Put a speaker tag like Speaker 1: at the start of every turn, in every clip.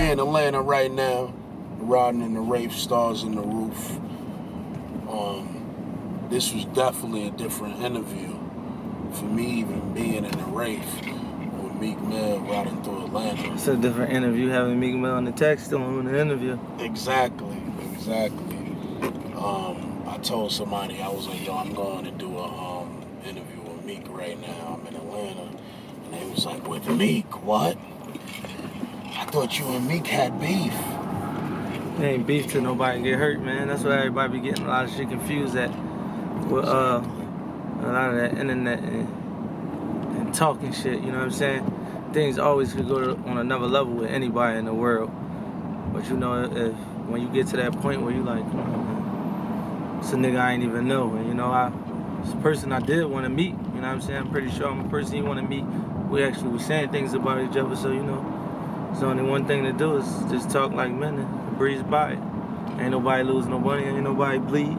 Speaker 1: here in Atlanta right now, riding in the Wraith, Stars in the Roof. This was definitely a different interview for me, even being in the Wraith with Meek Mill riding through Atlanta.
Speaker 2: It's a different interview having Meek Mill on the Taxstone in the interview.
Speaker 1: Exactly. I told somebody, I was like, yo, I'm going to do a interview with Meek right now. I'm in Atlanta. And they was like, with Meek? What? I thought you and Meek had beef.
Speaker 2: It ain't beef till nobody get hurt, man. That's why everybody be getting a lot of shit confused at with a lot of that internet and talking shit, you know what I'm saying? Things always could go on another level with anybody in the world. But you know, when you get to that point where you like, it's a nigga I ain't even know. And you know, it's a person I did want to meet, you know what I'm saying? I'm pretty sure I'm a person you want to meet. We actually were saying things about each other, so you know, there's only one thing to do is just talk like men and breeze by it. Ain't nobody lose no money, ain't nobody bleed.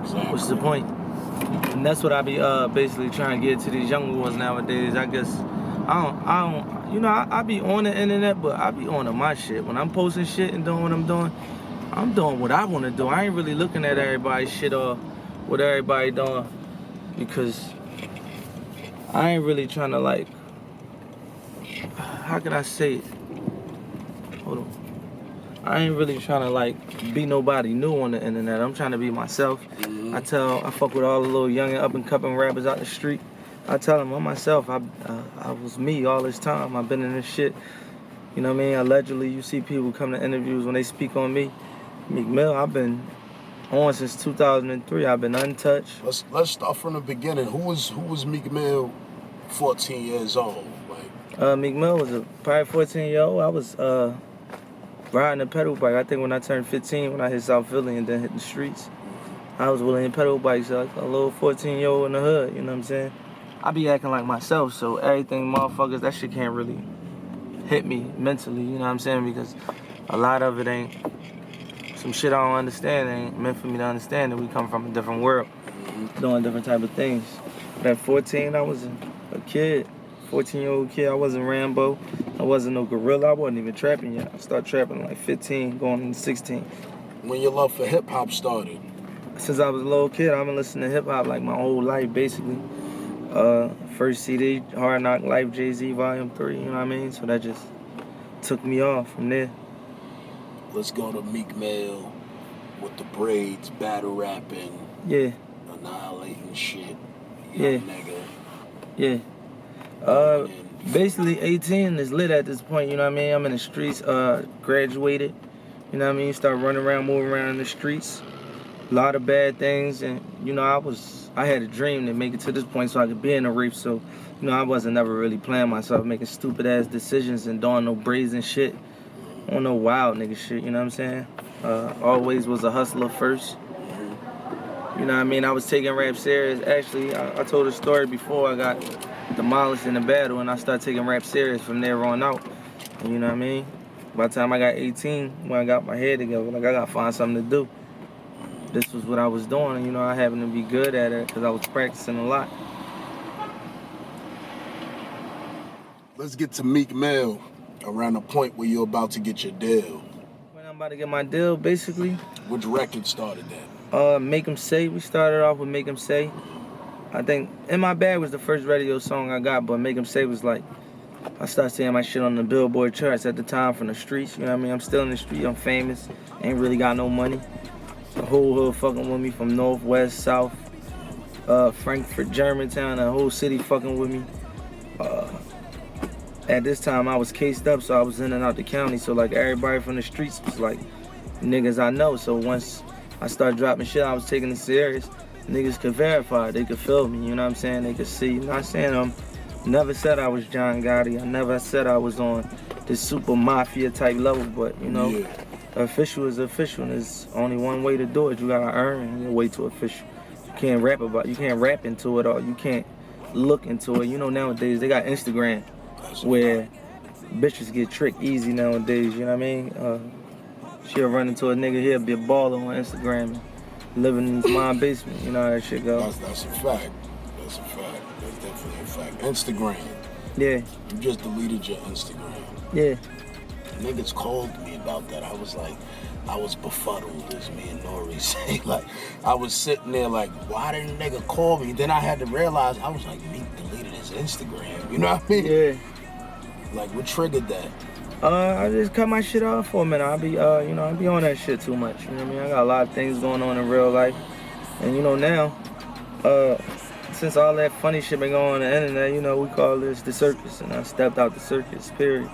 Speaker 1: Exactly.
Speaker 2: What's the point? And that's what I be basically trying to get to these young ones nowadays. I guess I don't, you know, I be on the internet, but I be on to my shit. When I'm posting shit and doing what I'm doing what I want to do. I ain't really looking at everybody's shit or what everybody doing, because I ain't really trying to, like, how can I say it? Hold on. I ain't really trying to, like, be nobody new on the internet. I'm trying to be myself. I fuck with all the little young and up and coming rappers out the street. I tell them I'm myself. I was me all this time. I've been in this shit. You know what I mean? Allegedly, you see people come to interviews when they speak on me. Meek Mill, I've been on since 2003. I've been untouched.
Speaker 1: Let's start from the beginning. Who was Meek Mill 14 years old? Like,
Speaker 2: Meek Mill was probably 14-year-old. I was riding a pedal bike. I think when I turned 15, when I hit South Philly and then hit the streets, I was willing to pedal bikes like a little 14-year-old in the hood, you know what I'm saying? I be acting like myself, so everything motherfuckers, that shit can't really hit me mentally, you know what I'm saying? Because a lot of it ain't, some shit I don't understand ain't meant for me to understand, that we come from a different world, doing different type of things. But at 14, I was a kid, 14-year-old kid. I wasn't Rambo. I wasn't no gorilla. I wasn't even trapping yet. I started trapping at like 15, going into 16.
Speaker 1: When your love for hip-hop started?
Speaker 2: Since I was a little kid, I've been listening to hip-hop like my whole life, basically. First CD, Hard Knock Life, Jay-Z, Volume 3, you know what I mean? So that just took me off from there.
Speaker 1: Let's go to Meek Mill with the braids, battle rapping, annihilating shit, nigga.
Speaker 2: Yeah. Basically 18 is lit at this point, you know what I mean? I'm in the streets, graduated, you know what I mean? Start running around, moving around in the streets. A lot of bad things, and you know, I had a dream to make it to this point so I could be in a rape. So, you know, I wasn't never really playing myself, making stupid ass decisions and doing no brazen shit, on no wild nigga shit, you know what I'm saying? Always was a hustler first. You know what I mean? I was taking rap serious. Actually, I told a story before I got demolished in the battle, and I started taking rap serious from there on out. And you know what I mean? By the time I got 18, when I got my head together, like, I gotta find something to do. This was what I was doing, and you know, I happened to be good at it because I was practicing a lot.
Speaker 1: Let's get to Meek Mill around the point where you're about to get your deal.
Speaker 2: When I'm about to get my deal, basically.
Speaker 1: Which record started that?
Speaker 2: Make 'Em Say. We started off with Make 'Em Say. I think In My Bag was the first radio song I got, but Make 'Em Say was like, I started seeing my shit on the Billboard charts at the time from the streets, you know what I mean? I'm still in the street, I'm famous, ain't really got no money. The whole hood fucking with me from north, west, south, Frankfurt, Germantown, the whole city fucking with me. At this time, I was cased up, so I was in and out the county, so like everybody from the streets was like niggas I know. So once I started dropping shit, I was taking it serious. Niggas could verify, they could feel me, you know what I'm saying? They could see. Not saying never said I was John Gotti, I never said I was on this super mafia type level, but you know, official is official, and there's only one way to do it. You gotta earn your way to official. You can't rap into it, or you can't look into it. You know, nowadays they got Instagram where bitches get tricked easy nowadays, you know what I mean? She'll run into a nigga, he'll be a baller on Instagram, living in his mom's basement, you know how that shit goes.
Speaker 1: That's a fact. That's definitely a fact. Instagram.
Speaker 2: Yeah.
Speaker 1: You just deleted your Instagram.
Speaker 2: Yeah.
Speaker 1: niggas called me about that. I was like, I was befuddled, as me and Nori say. Like, I was sitting there like, why didn't a nigga call me? Then I had to realize, I was like, Meek deleted his Instagram. You know what I mean?
Speaker 2: Yeah.
Speaker 1: Like, what triggered that?
Speaker 2: I just cut my shit off for a minute. I be on that shit too much. You know what I mean? I got a lot of things going on in real life. And now, since all that funny shit been going on the internet, we call this the circus. And I stepped out the circus, period.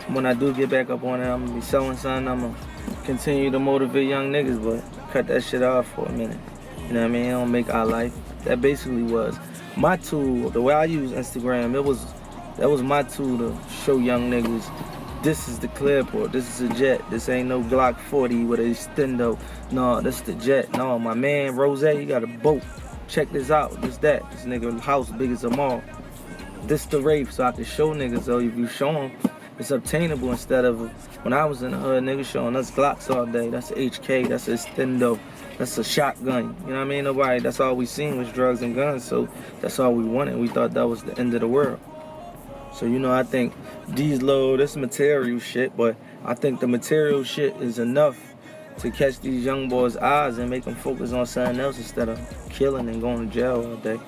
Speaker 2: When I do get back up on it, I'm gonna be selling something. I'm gonna continue to motivate young niggas, but cut that shit off for a minute. You know what I mean? It don't make our life. That basically was my tool. The way I use Instagram, that was my tool to show young niggas, this is the Clearport, this is a jet, this ain't no Glock 40 with a stendo. No, this the jet. No, my man Rose, he got a boat. Check this out, this that. This nigga house big as a mall. This the rape, so I can show niggas, so if you show them, it's obtainable instead of when I was in the hood, niggas showing us Glocks all day. That's a HK, that's a stendo, that's a shotgun. You know what I mean? That's all we seen was drugs and guns, so that's all we wanted. We thought that was the end of the world. So, I think this material shit, but I think the material shit is enough to catch these young boys' eyes and make them focus on something else instead of killing and going to jail all day.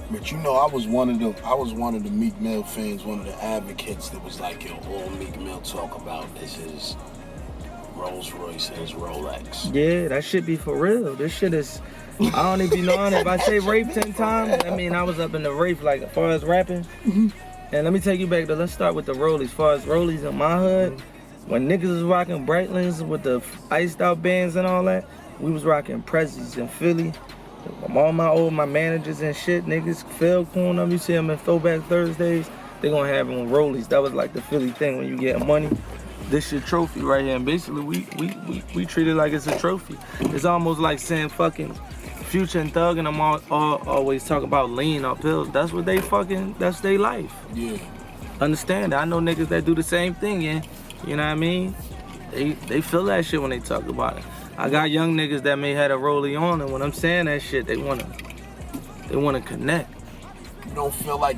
Speaker 1: But I was one of the Meek Mill fans, one of the advocates that was like, yo, all Meek Mill talk about is his Rolls Royce and his Rolex.
Speaker 2: Yeah, that shit be for real. This shit is, I don't even be knowing if I say rape 10 times, I mean I was up in the rape like as far as rapping.
Speaker 1: Mm-hmm.
Speaker 2: And let me take you back to, let's start with the rollies. As far as rollies in my hood, when niggas was rocking Breitlands with the iced out bands and all that, we was rocking Prezzies in Philly. All my managers and shit, niggas, Phil Coon, you see them in Throwback Thursdays, they gonna have them rollies. That was like the Philly thing when you get money. This your trophy right here, and basically we treat it like it's a trophy. It's almost like saying fucking Future and Thug and them all always talk about lean or pills. That's what that's their life.
Speaker 1: Yeah.
Speaker 2: Understand that. I know niggas that do the same thing, yeah. You know what I mean? They feel that shit when they talk about it. I got young niggas that may have a rollie on, and when I'm saying that shit, they wanna connect.
Speaker 1: You don't feel like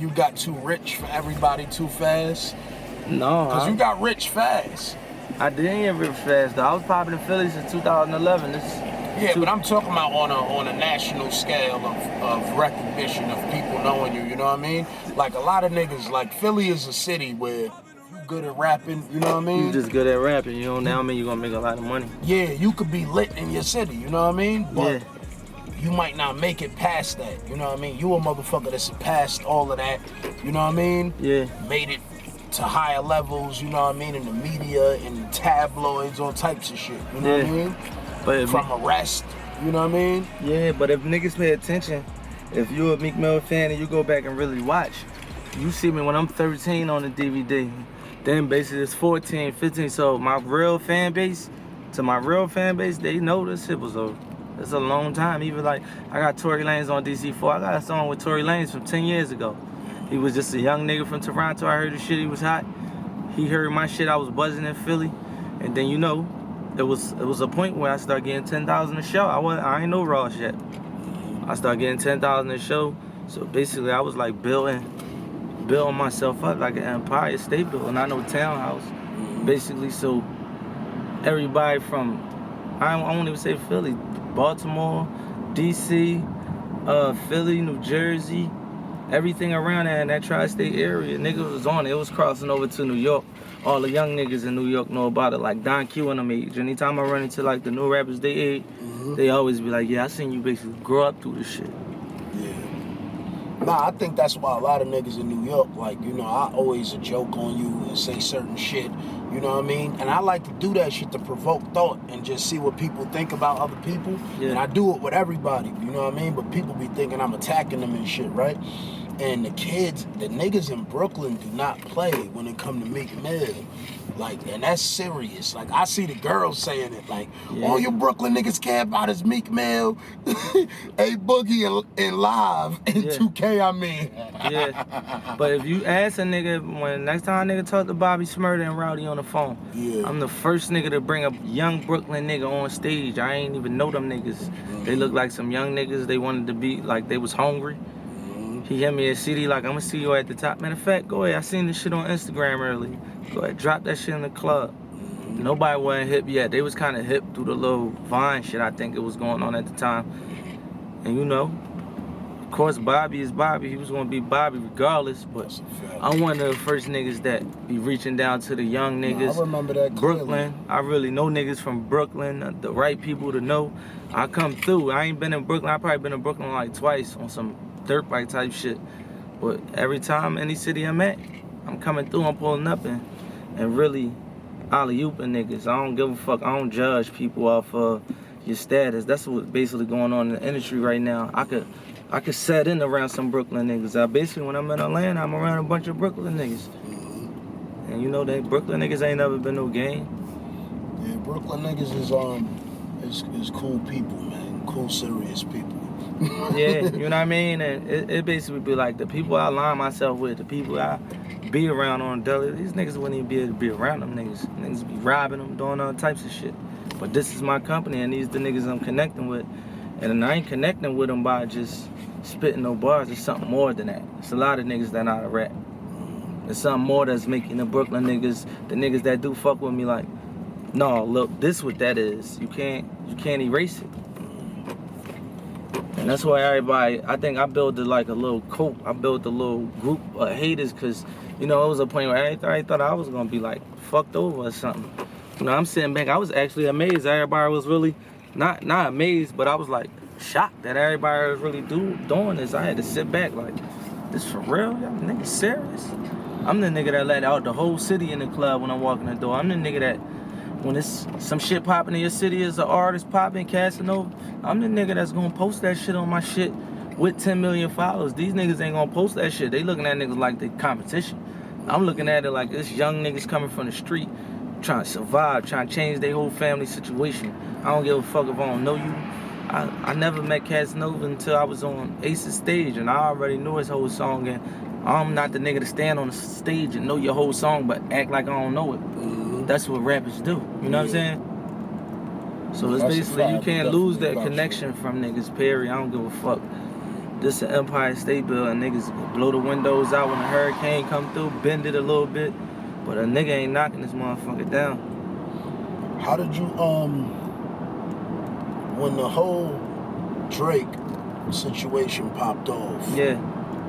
Speaker 1: you got too rich for everybody too fast?
Speaker 2: No.
Speaker 1: Cause you got rich fast.
Speaker 2: I didn't get rich fast though. I was popping in Philly since 2011.
Speaker 1: But I'm talking about on a national scale of recognition of people knowing you. You know what I mean? Like a lot of niggas, like Philly is a city where good at rapping, you know what I mean?
Speaker 2: You just good at rapping, now I mean you're gonna make a lot of money.
Speaker 1: Yeah, you could be lit in your city, you know what I mean? But
Speaker 2: yeah.
Speaker 1: You might not make it past that, you know what I mean? You a motherfucker that's passed all of that, you know what I mean?
Speaker 2: Yeah.
Speaker 1: Made it to higher levels, you know what I mean? In the media, in tabloids, all types of shit, you know what I mean?
Speaker 2: But
Speaker 1: from arrest, you know what I mean?
Speaker 2: Yeah, but if niggas pay attention, if you're a Meek Mill fan and you go back and really watch, you see me when I'm 13 on the DVD. Then basically it's 14, 15. So my real fan base, they know this shit it's a long time. Even like, I got Tory Lanez on DC4. I got a song with Tory Lanez from 10 years ago. He was just a young nigga from Toronto. I heard his shit, he was hot. He heard my shit, I was buzzing in Philly. And then it was a point where I started getting 10,000 a show. I ain't no Ross yet. I started getting 10,000 a show. So basically I was like building myself up like an Empire State Building, not no townhouse. Basically, so everybody from, I won't even say Philly, Baltimore, DC, Philly, New Jersey, everything around there in that tri-state area, niggas was on it. It was crossing over to New York. All the young niggas in New York know about it, like Don Q and them age. Anytime I run into like the new rappers they age, they always be like, yeah, I seen you basically grow up through this shit.
Speaker 1: Nah, I think that's why a lot of niggas in New York, like, I always a joke on you and say certain shit, you know what I mean? And I like to do that shit to provoke thought and just see what people think about other people. Yeah. And I do it with everybody, you know what I mean? But people be thinking I'm attacking them and shit, right? And the niggas in Brooklyn do not play when it come to Meek Mill. Like, and that's serious. Like, I see the girls saying it, like, all you Brooklyn niggas care about is Meek Mill, A Boogie and Live, and 2K, I mean.
Speaker 2: Yeah. But if you ask a nigga, when next time a nigga talk to Bobby Smurda and Rowdy on the phone, I'm the first nigga to bring a young Brooklyn nigga on stage. I ain't even know them niggas. They look like some young niggas. They wanted to be, like, they was hungry. He gave me a CD like, I'm gonna see you at the top. Matter of fact, go ahead. I seen this shit on Instagram earlier. Go ahead, drop that shit in the club. Nobody wasn't hip yet. They was kind of hip through the little Vine shit I think it was going on at the time. And you know, of course Bobby is Bobby. He was gonna be Bobby regardless. But I'm one of the first niggas that be reaching down to the young niggas.
Speaker 1: I remember that clearly.
Speaker 2: Brooklyn. I really know niggas from Brooklyn, the right people to know. I come through. I ain't been in Brooklyn. I probably been in Brooklyn like twice on some dirt bike type shit. But every time, any city I'm at, I'm coming through, I'm pulling up and really alley-ooping niggas. I don't give a fuck. I don't judge people off your status. That's what's basically going on in the industry right now. I could set in around some Brooklyn niggas. Basically, when I'm in Atlanta, I'm around a bunch of Brooklyn niggas. And you know that Brooklyn niggas ain't never been no game.
Speaker 1: Yeah, Brooklyn niggas is cool people, man. Cool, serious people.
Speaker 2: Yeah, you know what I mean? And it basically be like the people I align myself with, the people I be around on a daily, these niggas wouldn't even be able to be around them niggas. Niggas be robbing them, doing all types of shit. But this is my company and these the niggas I'm connecting with. And I ain't connecting with them by just spitting no bars. It's something more than that. It's a lot of niggas that not a rap. It's something more that's making the Brooklyn niggas, the niggas that do fuck with me like, no, look, this what that is. You can't erase it. And that's why everybody, I think I built like a little cult. I built a little group of haters because, you know, it was a point where I thought I was going to be like fucked over or something. You know, I'm sitting back, I was actually amazed. Everybody was really, not amazed, but I was like shocked that everybody was really doing this. I had to sit back like, this for real? Y'all niggas serious? I'm the nigga that let out the whole city in the club when I'm walking the door. I'm the nigga that, when it's some shit popping in your city as an artist popping, Casanova, I'm the nigga that's gonna post that shit on my shit with 10 million followers. These niggas ain't gonna post that shit. They looking at niggas like the competition. I'm looking at it like this young niggas coming from the street, trying to survive, trying to change their whole family situation. I don't give a fuck if I don't know you. I never met Casanova until I was on Ace's stage and I already knew his whole song, and I'm not the nigga to stand on the stage and know your whole song but act like I don't know it. That's what rappers do. You know what I'm saying? So it's basically, you can't lose that connection from niggas, period. I don't give a fuck. This an Empire State Building. Niggas blow the windows out when a hurricane come through, bend it a little bit. But a nigga ain't knocking this motherfucker down.
Speaker 1: How did you, when the whole Drake situation popped off,
Speaker 2: yeah,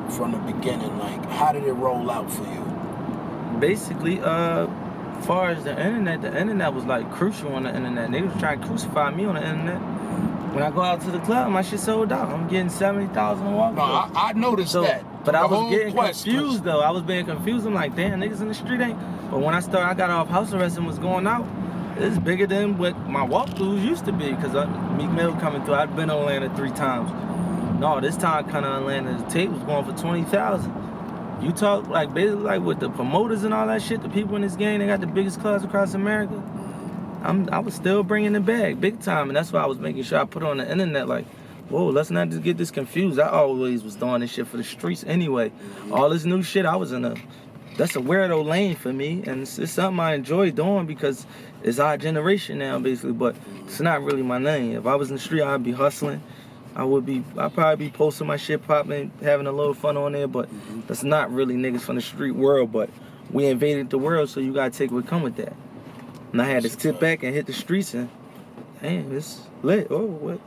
Speaker 1: from the beginning, like, how did it roll out for you?
Speaker 2: Basically, as far as the internet was like crucial on the internet. Niggas was trying to crucify me on the internet. When I go out to the club, my shit sold out. I'm getting 70,000 a walk.
Speaker 1: No, I noticed that.
Speaker 2: But I was getting confused though. I was being confused. I'm like, damn, niggas in the street ain't. But when I got off house arrest and was going out, it's bigger than what my walkthroughs used to be. Cause Meek Mill coming through. I'd been to Atlanta 3 times. No, this time coming to Atlanta, the tape was going for 20,000. You talk like basically like with the promoters and all that shit, the people in this game, they got the biggest clubs across America. I was still bringing the bag big time, and that's why I was making sure I put it on the internet like, whoa, let's not just get this confused. I always was doing this shit for the streets anyway. All this new shit, I was that's a weirdo lane for me, and it's something I enjoy doing because it's our generation now basically, but it's not really my lane. If I was in the street, I'd be hustling. I'd probably be posting my shit popping, having a little fun on there, but that's not really niggas from the street world, but we invaded the world, so you gotta take what come with that. And I had to sit back and hit the streets and, damn, it's lit. Oh, what?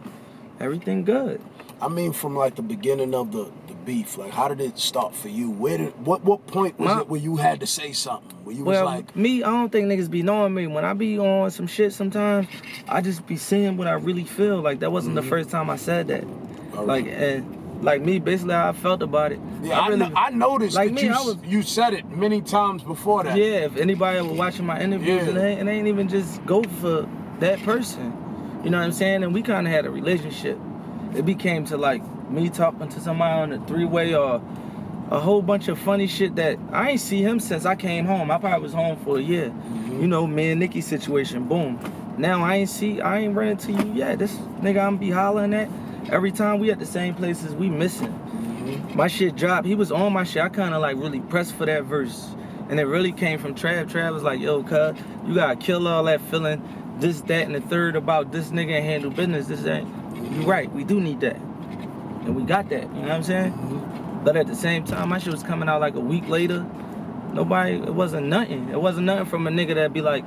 Speaker 2: Everything good.
Speaker 1: I mean, from like the beginning of the beef, like how did it start for you? What point was it where you had to say something? Where you was like,
Speaker 2: me, I don't think niggas be knowing me. When I be on some shit sometimes, I just be saying what I really feel. Like that wasn't the first time I said that. Like, and like me, basically how I felt about it.
Speaker 1: Yeah, I noticed like that you said it many times before that.
Speaker 2: Yeah, if anybody was watching my interviews, and it ain't even just go for that person. You know what I'm saying? And we kind of had a relationship. It became to like me talking to somebody on a 3-way or a whole bunch of funny shit that I ain't see him since I came home. I probably was home for a year. You know, me and Nikki situation, boom. Now I ain't running to you yet. This nigga I'm be hollering at. Every time we at the same places, we missing. My shit dropped. He was on my shit. I kind of like really pressed for that verse. And it really came from Trav. Trav was like, yo, cuz, you gotta kill all that feeling, this, that, and the third about this nigga and handle business, this, that. You right, we do need that. And we got that, you know what I'm saying? But at the same time, my shit was coming out like a week later. It wasn't nothing. It wasn't nothing from a nigga that'd be like,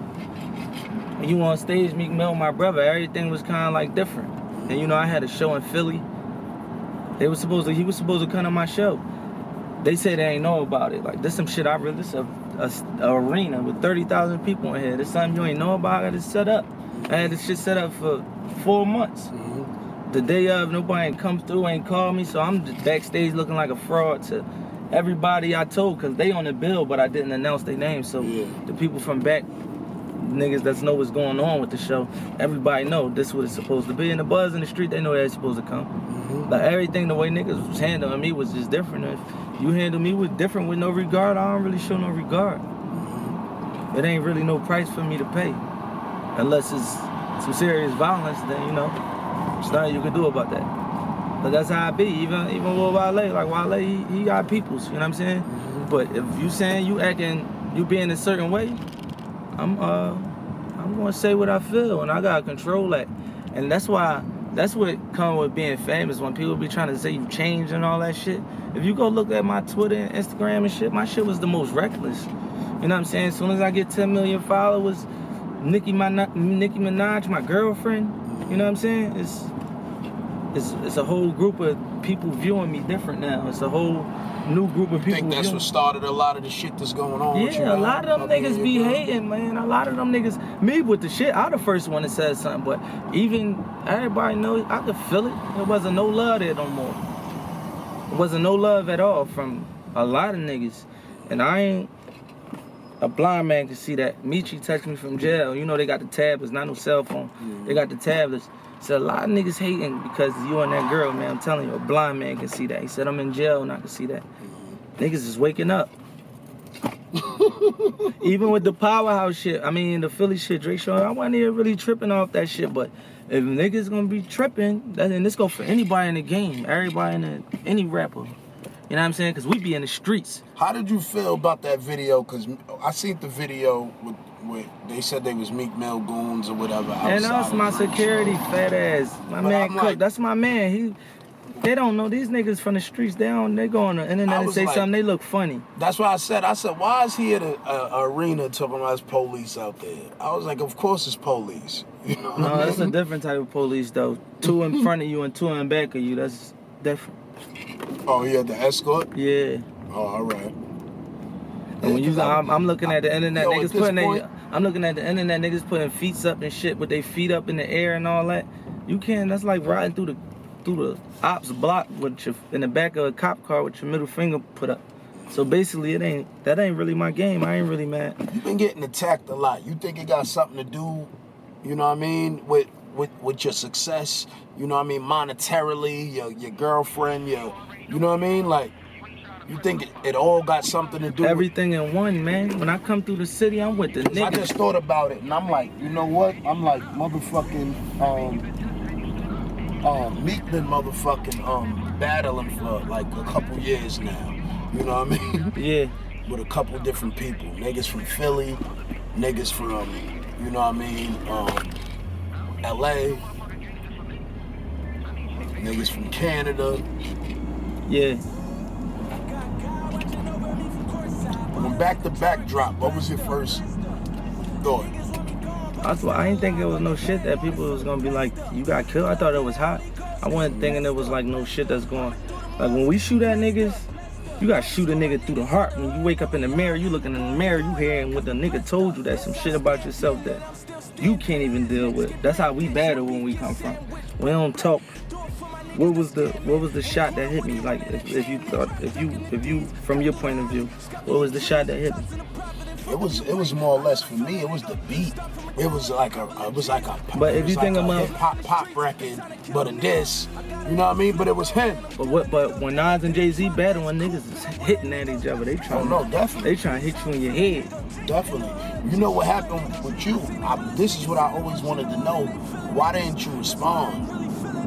Speaker 2: when you on stage, Meek Mill, my brother, everything was kind of like different. And you know, I had a show in Philly. He was supposed to come to my show. They say they ain't know about it. Like, this some shit this a arena with 30,000 people in here. This something you ain't know about. I got it set up. I had this shit set up for 4 months.
Speaker 1: Mm-hmm.
Speaker 2: The day of, nobody ain't come through, ain't called me, so I'm just backstage looking like a fraud to everybody I told, because they on the bill, but I didn't announce their name. So the people from back, niggas that know what's going on with the show, everybody know this is what it's supposed to be. And the buzz in the street, they know they're supposed to come.
Speaker 1: Mm-hmm.
Speaker 2: Like, everything, the way niggas was handling me was just different. If you handle me with different with no regard, I don't really show no regard.
Speaker 1: Mm-hmm.
Speaker 2: It ain't really no price for me to pay. Unless it's some serious violence, then, you know, there's nothing you can do about that. But that's how I be, even with Wale. Like, Wale, he got peoples, you know what I'm saying?
Speaker 1: Mm-hmm.
Speaker 2: But if you saying you being a certain way, I'm gonna say what I feel, and I gotta control that. And that's what comes with being famous, when people be trying to say you changed and all that shit. If you go look at my Twitter and Instagram and shit, my shit was the most reckless. You know what I'm saying? As soon as I get 10 million followers, Nicki Minaj, my girlfriend, you know what I'm saying? It's a whole group of people viewing me different now. It's a whole new group of people.
Speaker 1: I think that's what started a lot of the shit that's going on with you
Speaker 2: Yeah, a
Speaker 1: now.
Speaker 2: lot of them niggas be hating, man. A lot of them niggas, me with the shit, I the first one that said something, but even everybody knows, I could feel it. There wasn't no love there no more. There wasn't no love at all from a lot of niggas. And I ain't, a blind man can see that. Michi texted me from jail. You know they got the tablets, not no cell phone.
Speaker 1: Mm-hmm.
Speaker 2: They got the tablets. So a lot of niggas hating because you and that girl, man. I'm telling you, a blind man can see that. He said I'm in jail and I can see that. Niggas is waking up. Even with the Powerhouse shit, I mean the Philly shit, Drake show, I wasn't even really tripping off that shit. But if niggas gonna be tripping, then this go for anybody in the game, everybody any rapper. You know what I'm saying? Because we be in the streets.
Speaker 1: How did you feel about that video? Because I seen the video with they said they was Meek Mill goons or whatever.
Speaker 2: And that's my security fat ass. My man Cook, like, that's my man. They don't know these niggas from the streets. They go on the internet and say like, something. They look funny.
Speaker 1: That's why I said, why is he at an arena talking about his police out there? I was like, of course it's police. You know
Speaker 2: no, that's a different type of police though. 2 in front of you and 2 in back of you. That's different.
Speaker 1: Oh, he had the escort?
Speaker 2: Yeah.
Speaker 1: Oh, all right.
Speaker 2: And when I'm looking at the internet, I'm looking at the internet, niggas putting feet up and shit with their feet up in the air and all that. That's like riding through the ops block in the back of a cop car with your middle finger put up. So basically, that ain't really my game. I ain't really mad.
Speaker 1: You've been getting attacked a lot. You think it got something to do, you know what I mean, with your success? You know what I mean, monetarily, your girlfriend, you know what I mean, like. You think it all got something to do
Speaker 2: everything in one, man. When I come through the city, I'm with the niggas.
Speaker 1: I just thought about it, and I'm like, you know what? I'm like, motherfucking, Meek been motherfucking, battling for like a couple years now. You know what I mean?
Speaker 2: Yeah.
Speaker 1: With a couple different people. Niggas from Philly, niggas from, you know what I mean, LA, niggas from Canada.
Speaker 2: Yeah.
Speaker 1: When Back to Back dropped, what was your first thought?
Speaker 2: I ain't think it was no shit that people was gonna be like, you got killed. I thought it was hot. I wasn't thinking it was like no shit that's going. Like when we shoot at niggas, you gotta shoot a nigga through the heart. When you wake up in the mirror, you looking in the mirror, you hearing what the nigga told you, that's some shit about yourself that you can't even deal with. That's how we battle when we come from. We don't talk. What was the shot that hit me? Like if you from your point of view, what was the shot that hit me?
Speaker 1: It was more or less for me. It was the beat. It was like a.
Speaker 2: But if you think about
Speaker 1: pop record, but a diss, you know what I mean? But it was him.
Speaker 2: But when Nas and Jay-Z battling, niggas is hitting at each other. They trying.
Speaker 1: Oh no, definitely.
Speaker 2: They trying to hit you in your head.
Speaker 1: Definitely. You know what happened with you? This is what I always wanted to know. Why didn't you respond?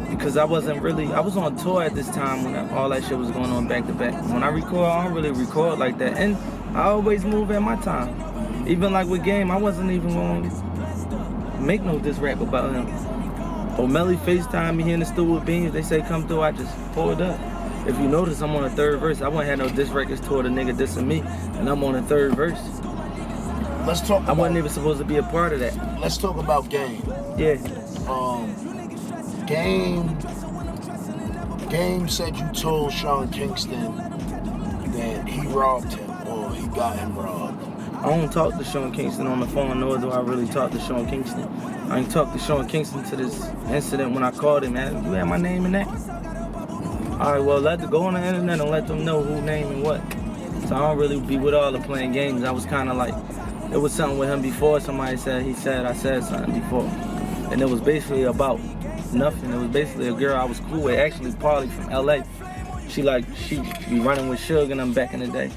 Speaker 2: Because I was on tour at this time when all that shit was going on back to back. When I record, I don't really record like that. And I always move at my time. Even like with Game, I wasn't even going to make no diss rap about him. O'Malley FaceTime me here in the studio with Beans. They say come through, I just pulled up. If you notice, I'm on the third verse. I wouldn't have no diss records toward a nigga dissing me, and I'm on the third verse.
Speaker 1: Let's talk about...
Speaker 2: I wasn't even supposed to be a part of that.
Speaker 1: Let's talk about Game.
Speaker 2: Yeah.
Speaker 1: Game said you told Sean Kingston that he robbed him or he got him robbed.
Speaker 2: I don't talk to Sean Kingston on the phone, nor do I really talk to Sean Kingston. I ain't talked to Sean Kingston to this incident when I called him, man. You had my name in that? Alright, well, go on the internet and let them know who name and what. So I don't really be with all the playing games. I was kind of like, it was something with him before. Somebody said, I said something before. And it was basically about nothing. It was basically a girl I was cool with, actually Paulie from LA. She be running with Suge and them back in the day.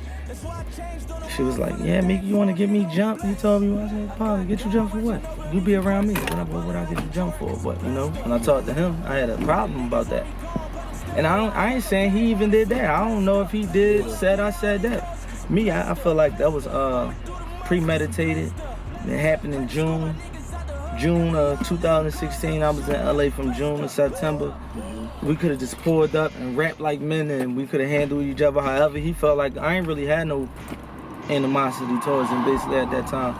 Speaker 2: She was like, yeah, Meek, you want to get me jump? He told me, I said, Paulie, get you jump for what? You be around me. What would I get you jump for? But, you know, when I talked to him, I had a problem about that. And I ain't saying he even did that. I don't know if he did, I said that. Me, I feel like that was premeditated. It happened in June of 2016. I was in LA from June to September. We could have just pulled up and rapped like men, and we could have handled each other however he felt like. I ain't really had no animosity towards him basically at that time.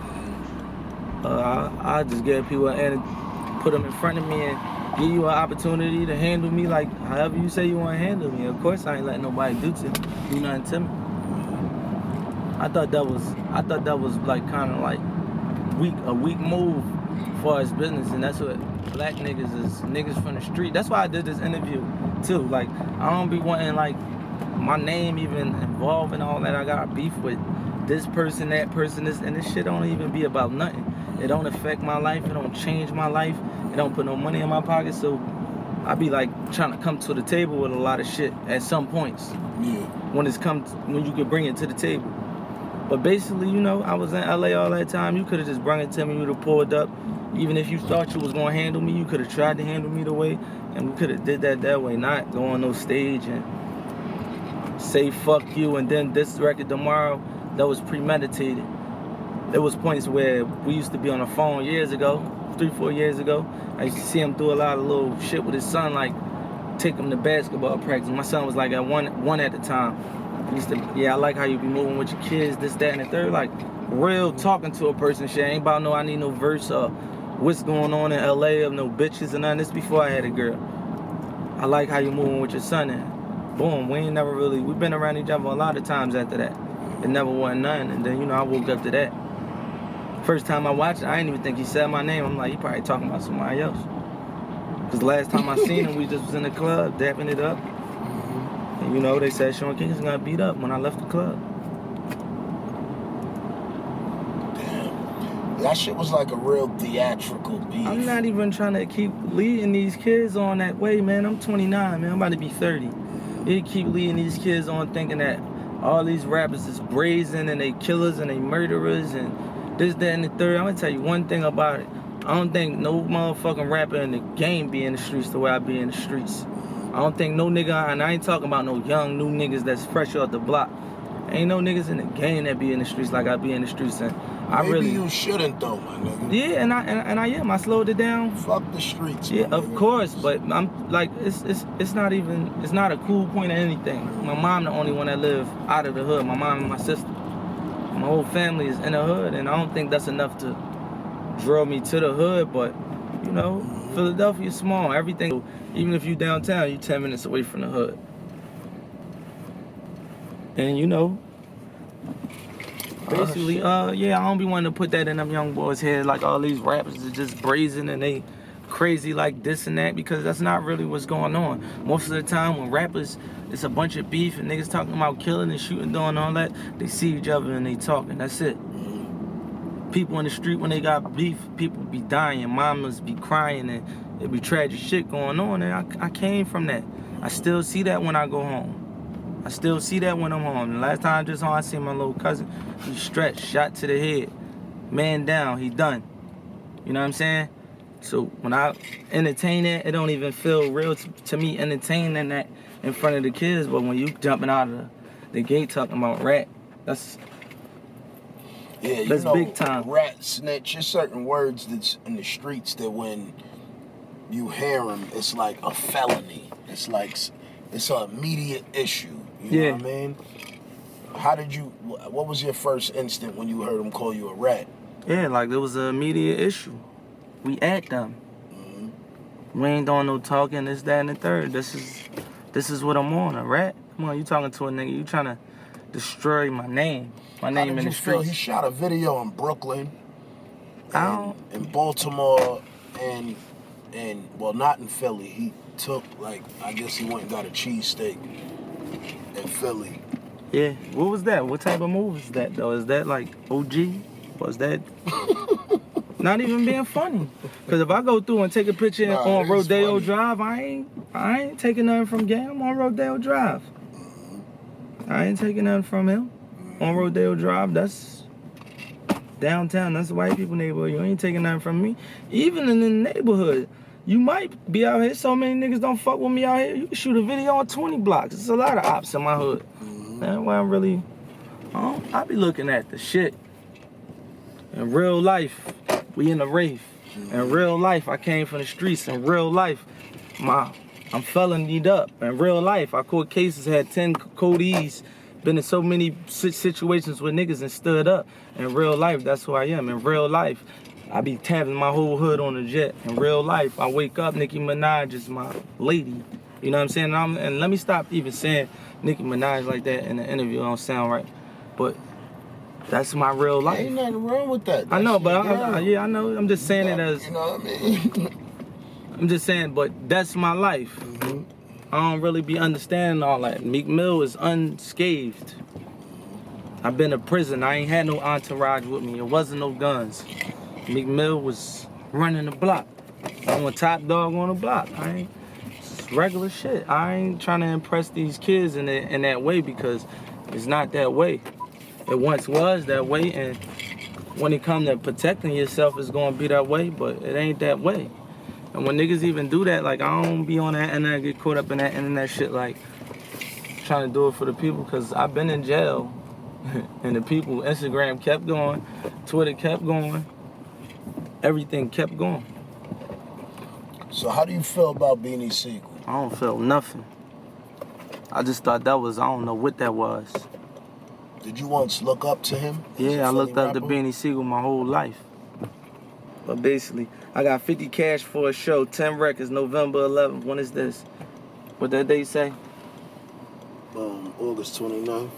Speaker 2: I just gave people put them in front of me and give you an opportunity to handle me like however you say you want to handle me. Of course I ain't letting nobody do nothing to me. I thought that was like kind of like a weak move for his business, and that's what black niggas is, niggas from the street. That's why I did this interview too. Like, I don't be wanting like my name even involved in all that. I got beef with this person, that person, this, and this shit don't even be about nothing. It don't affect my life. It don't change my life. It don't put no money in my pocket. So I be like trying to come to the table with a lot of shit at some points.
Speaker 1: Yeah.
Speaker 2: When you could bring it to the table. But basically, you know, I was in LA all that time. You could have just brought it to me. You would have pulled up. Even if you thought you was gonna handle me, you could have tried to handle me the way, and we could have did that way. Not go on no stage and say fuck you, and then this record tomorrow. That was premeditated. There was points where we used to be on the phone years ago, 3-4 years ago. I used to see him do a lot of little shit with his son, like take him to basketball practice. My son was like at one at the time. He used to, yeah, I like how you be moving with your kids, this, that, and the third. Like real talking to a person shit. Ain't about I need no verse or what's going on in LA of no bitches and none. This before I had a girl. I like how you moving with your son, and boom, we've been around each other a lot of times after that. It never wasn't none, and then, you know, I woke up to that. First time I watched it, I didn't even think he said my name. I'm like, he probably talking about somebody else. Because last time I seen him, we just was in the club, dapping it up. And, you know, they said Sean Kingston got beat up when I left the club.
Speaker 1: Damn. That shit was like a real theatrical beef.
Speaker 2: I'm not even trying to keep leading these kids on that way, man. I'm 29, man. I'm about to be 30. You keep leading these kids on thinking that all these rappers is brazen and they killers and they murderers and this, that, and the third. I'm gonna tell you one thing about it. I don't think no motherfucking rapper in the game be in the streets the way I be in the streets. I don't think no nigga, and I ain't talking about no young new niggas that's fresh off the block. Ain't no niggas in the game that be in the streets like I be in the streets. And
Speaker 1: Maybe you shouldn't though, my nigga.
Speaker 2: Yeah, and I am. I slowed it down.
Speaker 1: Fuck the streets.
Speaker 2: Yeah, of course, but I'm like, it's not a cool point or anything. My mom the only one that live out of the hood. My mom and my sister. My whole family is in the hood, and I don't think that's enough to draw me to the hood. But you know, Philadelphia's small. Everything, even if you downtown, you 10 minutes away from the hood. And you know, basically, yeah, I don't be wanting to put that in them young boys' head like all these rappers are just brazen and they crazy like this and that, because that's not really what's going on. Most of the time when rappers, it's a bunch of beef and niggas talking about killing and shooting, doing all that, they see each other and they talking. That's it. People in the street, when they got beef, people be dying, mamas be crying, and it be tragic shit going on. And I came from that. I still see that when I go home. I still see that when I'm home. The last time I just home, I seen my little cousin. He stretched, shot to the head. Man down, he done. You know what I'm saying? So when I entertain that, it don't even feel real to me entertaining that in front of the kids. But when you jumping out of the gate talking about rap, that's big time.
Speaker 1: Rat, snitch, there's certain words that's in the streets that when you hear them, it's like a felony. It's like it's an immediate issue. You know what I mean? What was your first instant when you heard him call you a rat?
Speaker 2: Yeah, like it was an immediate issue. We at them. Mm-hmm. We ain't doing no talking, this, that, and the third. This is what I'm on, a rat. Come on, you talking to a nigga, you trying to destroy my name. My name in the streets.
Speaker 1: He shot a video in Brooklyn, in Baltimore, and well, not in Philly. He took, like, I guess he went and got a cheesesteak in Philly.
Speaker 2: Yeah, what was that? What type of move is that, though? Is that like OG? Was that not even being funny? Because if I go through and take a picture on Rodeo Drive, I ain't taking nothing from Gang. I'm on Rodeo Drive. I ain't taking nothing from him. On Rodeo Drive, that's downtown. That's the white people neighborhood. You ain't taking nothing from me. Even in the neighborhood, you might be out here. So many niggas don't fuck with me out here. You can shoot a video on 20 blocks. There's a lot of ops in my hood. That's why I'm really, I be looking at the shit. In real life, we in the rave. In real life, I came from the streets. In real life, I'm felonied up. In real life, I caught cases, had 10 codees, been in so many situations with niggas and stood up. In real life, that's who I am. In real life, I be tapping my whole hood on the jet. In real life, I wake up, Nicki Minaj is my lady. You know what I'm saying? And let me stop even saying Nicki Minaj like that in the interview. It don't sound right. But that's my real life.
Speaker 1: Ain't nothing wrong with that.
Speaker 2: I know, but I know. I'm just saying it as...
Speaker 1: You know what I mean?
Speaker 2: I'm just saying, but that's my life. Mm-hmm. I don't really be understanding all that. Meek Mill is unscathed. I've been to prison. I ain't had no entourage with me. It wasn't no guns. Meek Mill was running the block. I'm a top dog on the block. It's regular shit. I ain't trying to impress these kids in that way because it's not that way. It once was that way, and when it comes to protecting yourself, it's gonna be that way, but it ain't that way. And when niggas even do that, like, I don't be on that and I get caught up in that internet shit, like, trying to do it for the people, because I've been in jail, and the people, Instagram kept going, Twitter kept going, everything kept going.
Speaker 1: So how do you feel about Beanie Siegel?
Speaker 2: I don't feel nothing. I just thought that was, I don't know what that was.
Speaker 1: Did you once look up to him?
Speaker 2: Yeah, I looked up to Beanie Siegel my whole life. But basically, I got 50 cash for a show, 10 records, November 11th. When is this? What that date say?
Speaker 1: August 29th.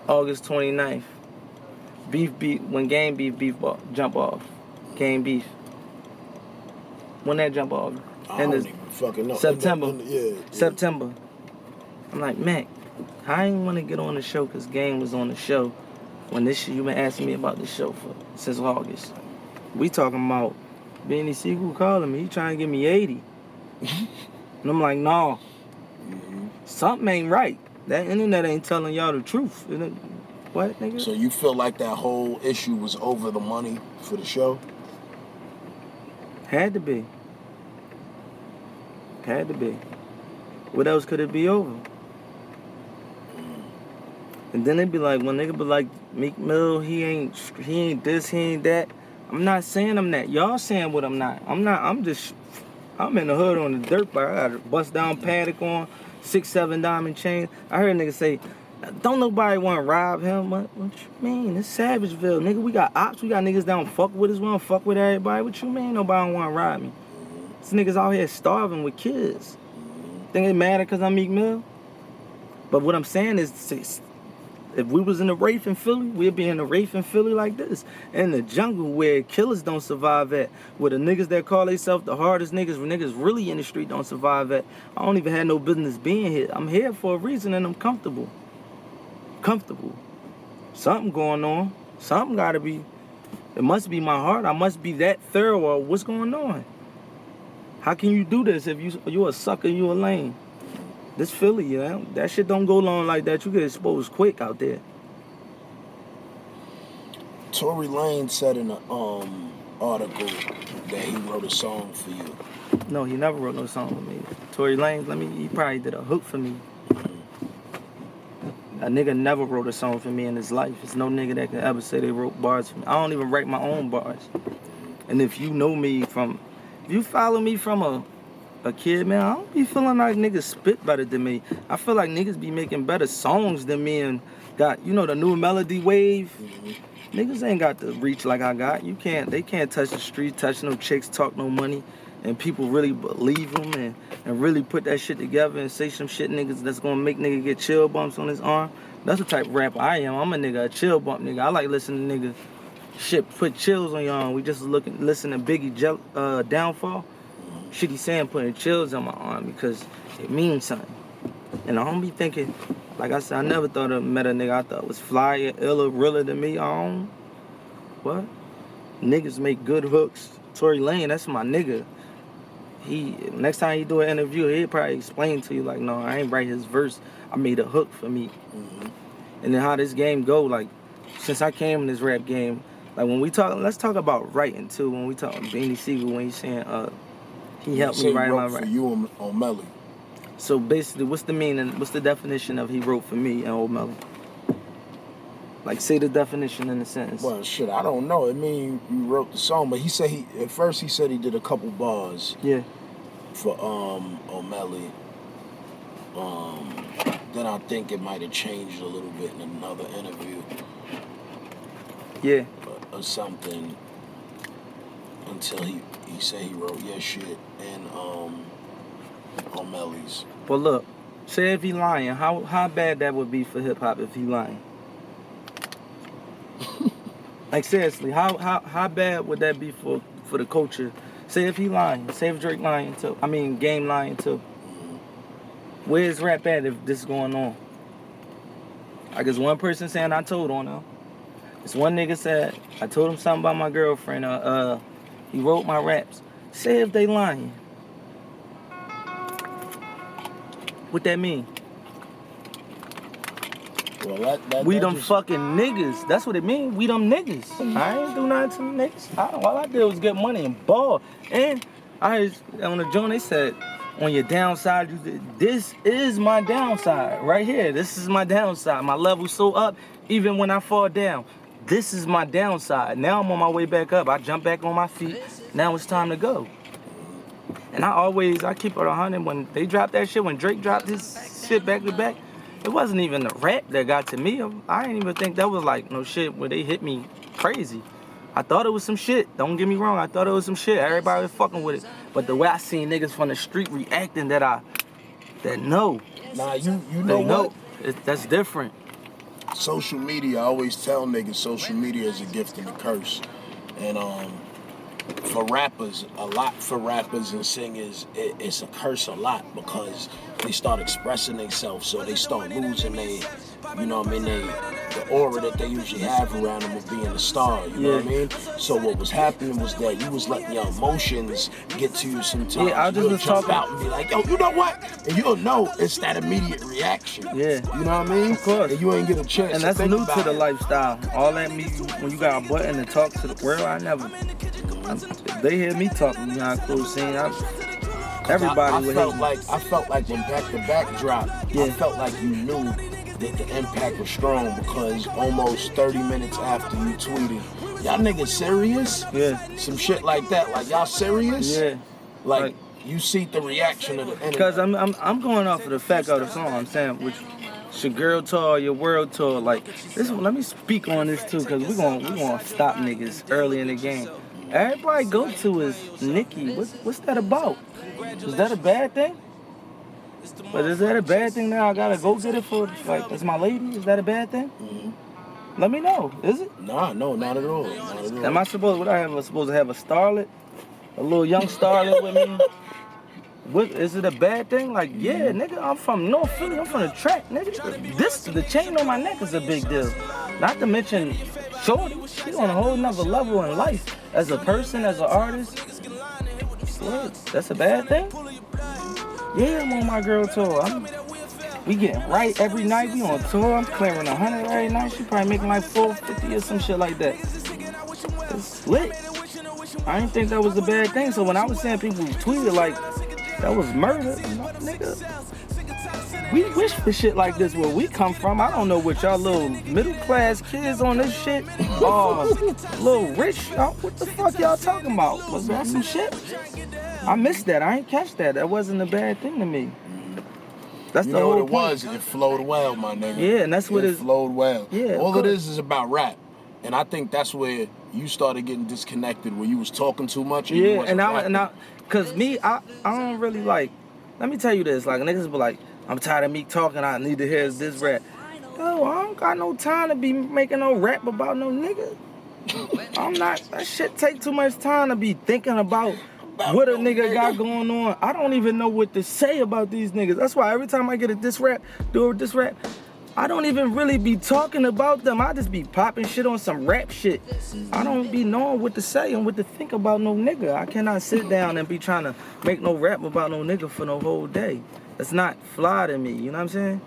Speaker 2: August 29th. When Game Beef jump off. Game Beef. When that jump off?
Speaker 1: I don't even fucking know.
Speaker 2: September.
Speaker 1: Yeah.
Speaker 2: September. I'm like, Mac, I ain't want to get on the show because Game was on the show when this shit, you been asking me about this show since August. We talking about Beanie Siegel calling me. He trying to give me 80. And I'm like, no. Something ain't right. That internet ain't telling y'all the truth. What, nigga?
Speaker 1: So you feel like that whole issue was over the money for the show?
Speaker 2: Had to be. Had to be. What else could it be over? And then they be like, when nigga be like, Meek Mill, he ain't this, he ain't that. I'm not saying I'm that. Y'all saying what I'm not. I'm in the hood on the dirt bike. I got a bust down paddock on, 6-7 diamond chain. I heard a nigga say, don't nobody want to rob him. What you mean? It's Savageville. Nigga, we got ops. We got niggas that don't fuck with us. We don't fuck with everybody. What you mean nobody want to rob me? These niggas out here starving with kids. Think it matter because I'm Meek Mill? But what I'm saying is, if we was in the Wraith in Philly, we'd be in the Wraith in Philly like this. In the jungle where killers don't survive at. Where the niggas that call themselves the hardest niggas, when niggas really in the street don't survive at. I don't even have no business being here. I'm here for a reason and I'm comfortable. Something going on. Something gotta be. It must be my heart. I must be that thorough or what's going on. How can you do this if you a sucker, you a lame? This Philly, you know, that shit don't go long like that. You get exposed quick out there.
Speaker 1: Tory Lanez said in an article that he wrote a song for you.
Speaker 2: No, he never wrote no song for me. Tory Lanez, he probably did a hook for me. A nigga never wrote a song for me in his life. There's no nigga that can ever say they wrote bars for me. I don't even write my own bars. And if you know me if you follow me from a a kid, man, I don't be feeling like niggas spit better than me. I feel like niggas be making better songs than me and got, the new melody wave. Niggas ain't got the reach like I got. They can't touch the street, touch no chicks, talk no money, and people really believe them and really put that shit together and say some shit niggas that's gonna make nigga get chill bumps on his arm. That's the type of rapper I am. I'm a chill bump nigga. I like listening to niggas shit put chills on your arm. We just listen to Biggie Downfall. Shit he's saying putting chills on my arm because it means something. And I don't be thinking, like I said, I never thought I met a nigga I thought was flyer, iller, realer than me. What? Niggas make good hooks. Tory Lane, that's my nigga. Next time he do an interview, he'll probably explain to you like, no, I ain't write his verse. I made a hook for me. And then how this game go, like, since I came in this rap game, like when we talk, let's talk about writing too. When we talk Beanie Siegel, when he's saying, he helped me write my rap.
Speaker 1: For you on Melly.
Speaker 2: So basically, what's the meaning? What's the definition of he wrote for me and Old Melly? Like, say the definition in a sentence.
Speaker 1: Well, shit, I don't know. I mean, you wrote the song, but he said at first he said he did a couple bars.
Speaker 2: Yeah.
Speaker 1: For O'Malley. Then I think it might have changed a little bit in another interview.
Speaker 2: Yeah.
Speaker 1: Or something. Until he said he wrote your shit and O'Malley's.
Speaker 2: But look, say if he lying, how bad that would be for hip hop if he lying? Like seriously, how bad would that be for the culture? Say if he lying, say if Drake lying too. I mean Game lying too. Where's rap at if this is going on? I guess one person saying I told on him. This one nigga said I told him something about my girlfriend. He wrote my raps. Say if they lying. What that mean?
Speaker 1: Well,
Speaker 2: we them fucking niggas. That's what it mean. We them niggas. I ain't do nothing to them niggas. All I did was get money and ball. And on the joint they said, on your downside, this is my downside right here. This is my downside. My level's so up, even when I fall down. This is my downside. Now I'm on my way back up. I jump back on my feet. Now it's time to go. And I keep it 100 when they dropped that shit, when Drake dropped his shit back to back. It wasn't even the rap that got to me. I didn't even think that was like no shit where they hit me crazy. I thought it was some shit. Don't get me wrong. I thought it was some shit. Everybody was fucking with it. But the way I seen niggas from the street reacting that know.
Speaker 1: Nah, you know what?
Speaker 2: That's different.
Speaker 1: Social media, I always tell niggas social media is a gift and a curse. And for rappers and singers, it's a curse a lot because they start expressing themselves, so they start losing the aura that they usually have around them of being a star, you know what I mean? So what was happening was that you was letting your emotions get to you sometimes.
Speaker 2: Yeah, I just was
Speaker 1: jump
Speaker 2: talking
Speaker 1: out and be like, yo, you know what? And you'll know it's that immediate reaction.
Speaker 2: Yeah.
Speaker 1: You know what I mean?
Speaker 2: Of course.
Speaker 1: And you ain't get a chance
Speaker 2: and
Speaker 1: to
Speaker 2: that's
Speaker 1: think
Speaker 2: new
Speaker 1: about
Speaker 2: to the
Speaker 1: it.
Speaker 2: lifestyle. All that when you got a button to talk to the world, if they hear me talking behind closed scene, everybody would hate me.
Speaker 1: I felt like when Back to Back dropped, I felt like you knew that the impact was strong because almost 30 minutes after you tweeted, y'all niggas serious?
Speaker 2: Yeah.
Speaker 1: Some shit like that. Like, y'all serious?
Speaker 2: Yeah.
Speaker 1: Like you see the reaction of the enemy.
Speaker 2: Because I'm going off of the fact of the song I'm saying, which your girl tour, your world tour, like this. Let me speak on this too, because we gonna stop niggas early in the game. Everybody go to is Nicki. What's that about? Is that a bad thing? But is that a bad thing now? I gotta go get it for, like, it's my lady? Is that a bad thing? Mm-hmm. Let me know. Is it?
Speaker 1: Nah, no, not at all. Not at all.
Speaker 2: Am I supposed to have a starlet? A little young starlet with me? Is it a bad thing? Like, yeah, nigga, I'm from North Philly. I'm from the track, nigga. The chain on my neck is a big deal. Not to mention, Shorty, she's on a whole nother level in life. As a person, as an artist. What? That's a bad thing? Yeah, I'm on my girl tour. We getting right every night. We on tour. I'm clearing 100 every night. She probably making like 450 or some shit like that. It's lit. I didn't think that was a bad thing. So when I was saying people tweeted like that was murder, nigga, we wish for shit like this where we come from. I don't know what y'all little middle class kids on this shit. Little rich. What the fuck y'all talking about? Was that some shit? I missed that. I ain't catch that. That wasn't a bad thing to me. That's
Speaker 1: You
Speaker 2: the
Speaker 1: know
Speaker 2: whole
Speaker 1: what it
Speaker 2: point.
Speaker 1: was? It flowed well, my nigga.
Speaker 2: Yeah, and that's what
Speaker 1: it flowed well.
Speaker 2: Yeah,
Speaker 1: all it is about rap, and I think that's where you started getting disconnected, where you was talking too much. And you wasn't rapping.
Speaker 2: Cause me, I don't really like. Let me tell you this, like niggas be like, I'm tired of Meek talking. I need to hear this rap. Yo, I don't got no time to be making no rap about no nigga. I'm not. That shit take too much time to be thinking about what a nigga got going on. I don't even know what to say about these niggas. That's why every time I get a diss rap, I don't even really be talking about them. I just be popping shit on some rap shit. I don't be knowing what to say and what to think about no nigga. I cannot sit down and be trying to make no rap about no nigga for no whole day. That's not fly to me, you know what I'm saying?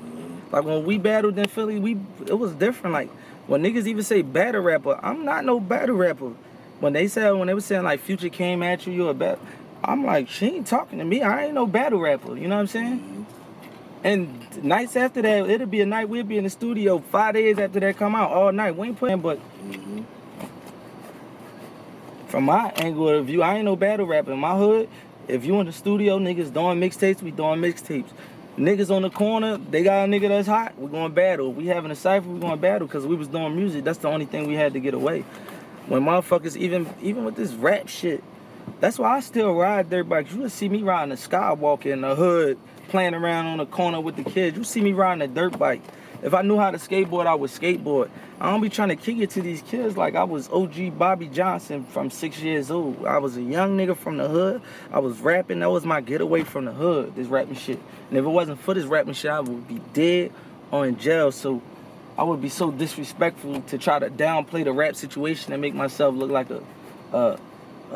Speaker 2: Like when we battled in Philly, it was different. Like when niggas even say battle rapper, I'm not no battle rapper. When they were saying like Future came at you, a battle, I'm like, she ain't talking to me. I ain't no battle rapper, you know what I'm saying? And nights after that, it'll be a night we'll be in the studio 5 days after that come out, all night. We ain't playing, but from my angle of view, I ain't no battle rapper. In my hood, if you in the studio, niggas doing mixtapes, we doing mixtapes. Niggas on the corner, they got a nigga that's hot, we going battle. We having a cypher, we going battle, because we was doing music. That's the only thing we had to get away. When motherfuckers, even with this rap shit, that's why I still ride dirt bikes. You would see me riding a skywalker in the hood, playing around on the corner with the kids. You see me riding a dirt bike. If I knew how to skateboard, I would skateboard. I don't be trying to kick it to these kids like I was OG Bobby Johnson from 6 years old. I was a young nigga from the hood. I was rapping. That was my getaway from the hood, this rapping shit. And if it wasn't for this rapping shit, I would be dead or in jail. So I would be so disrespectful to try to downplay the rap situation and make myself look like a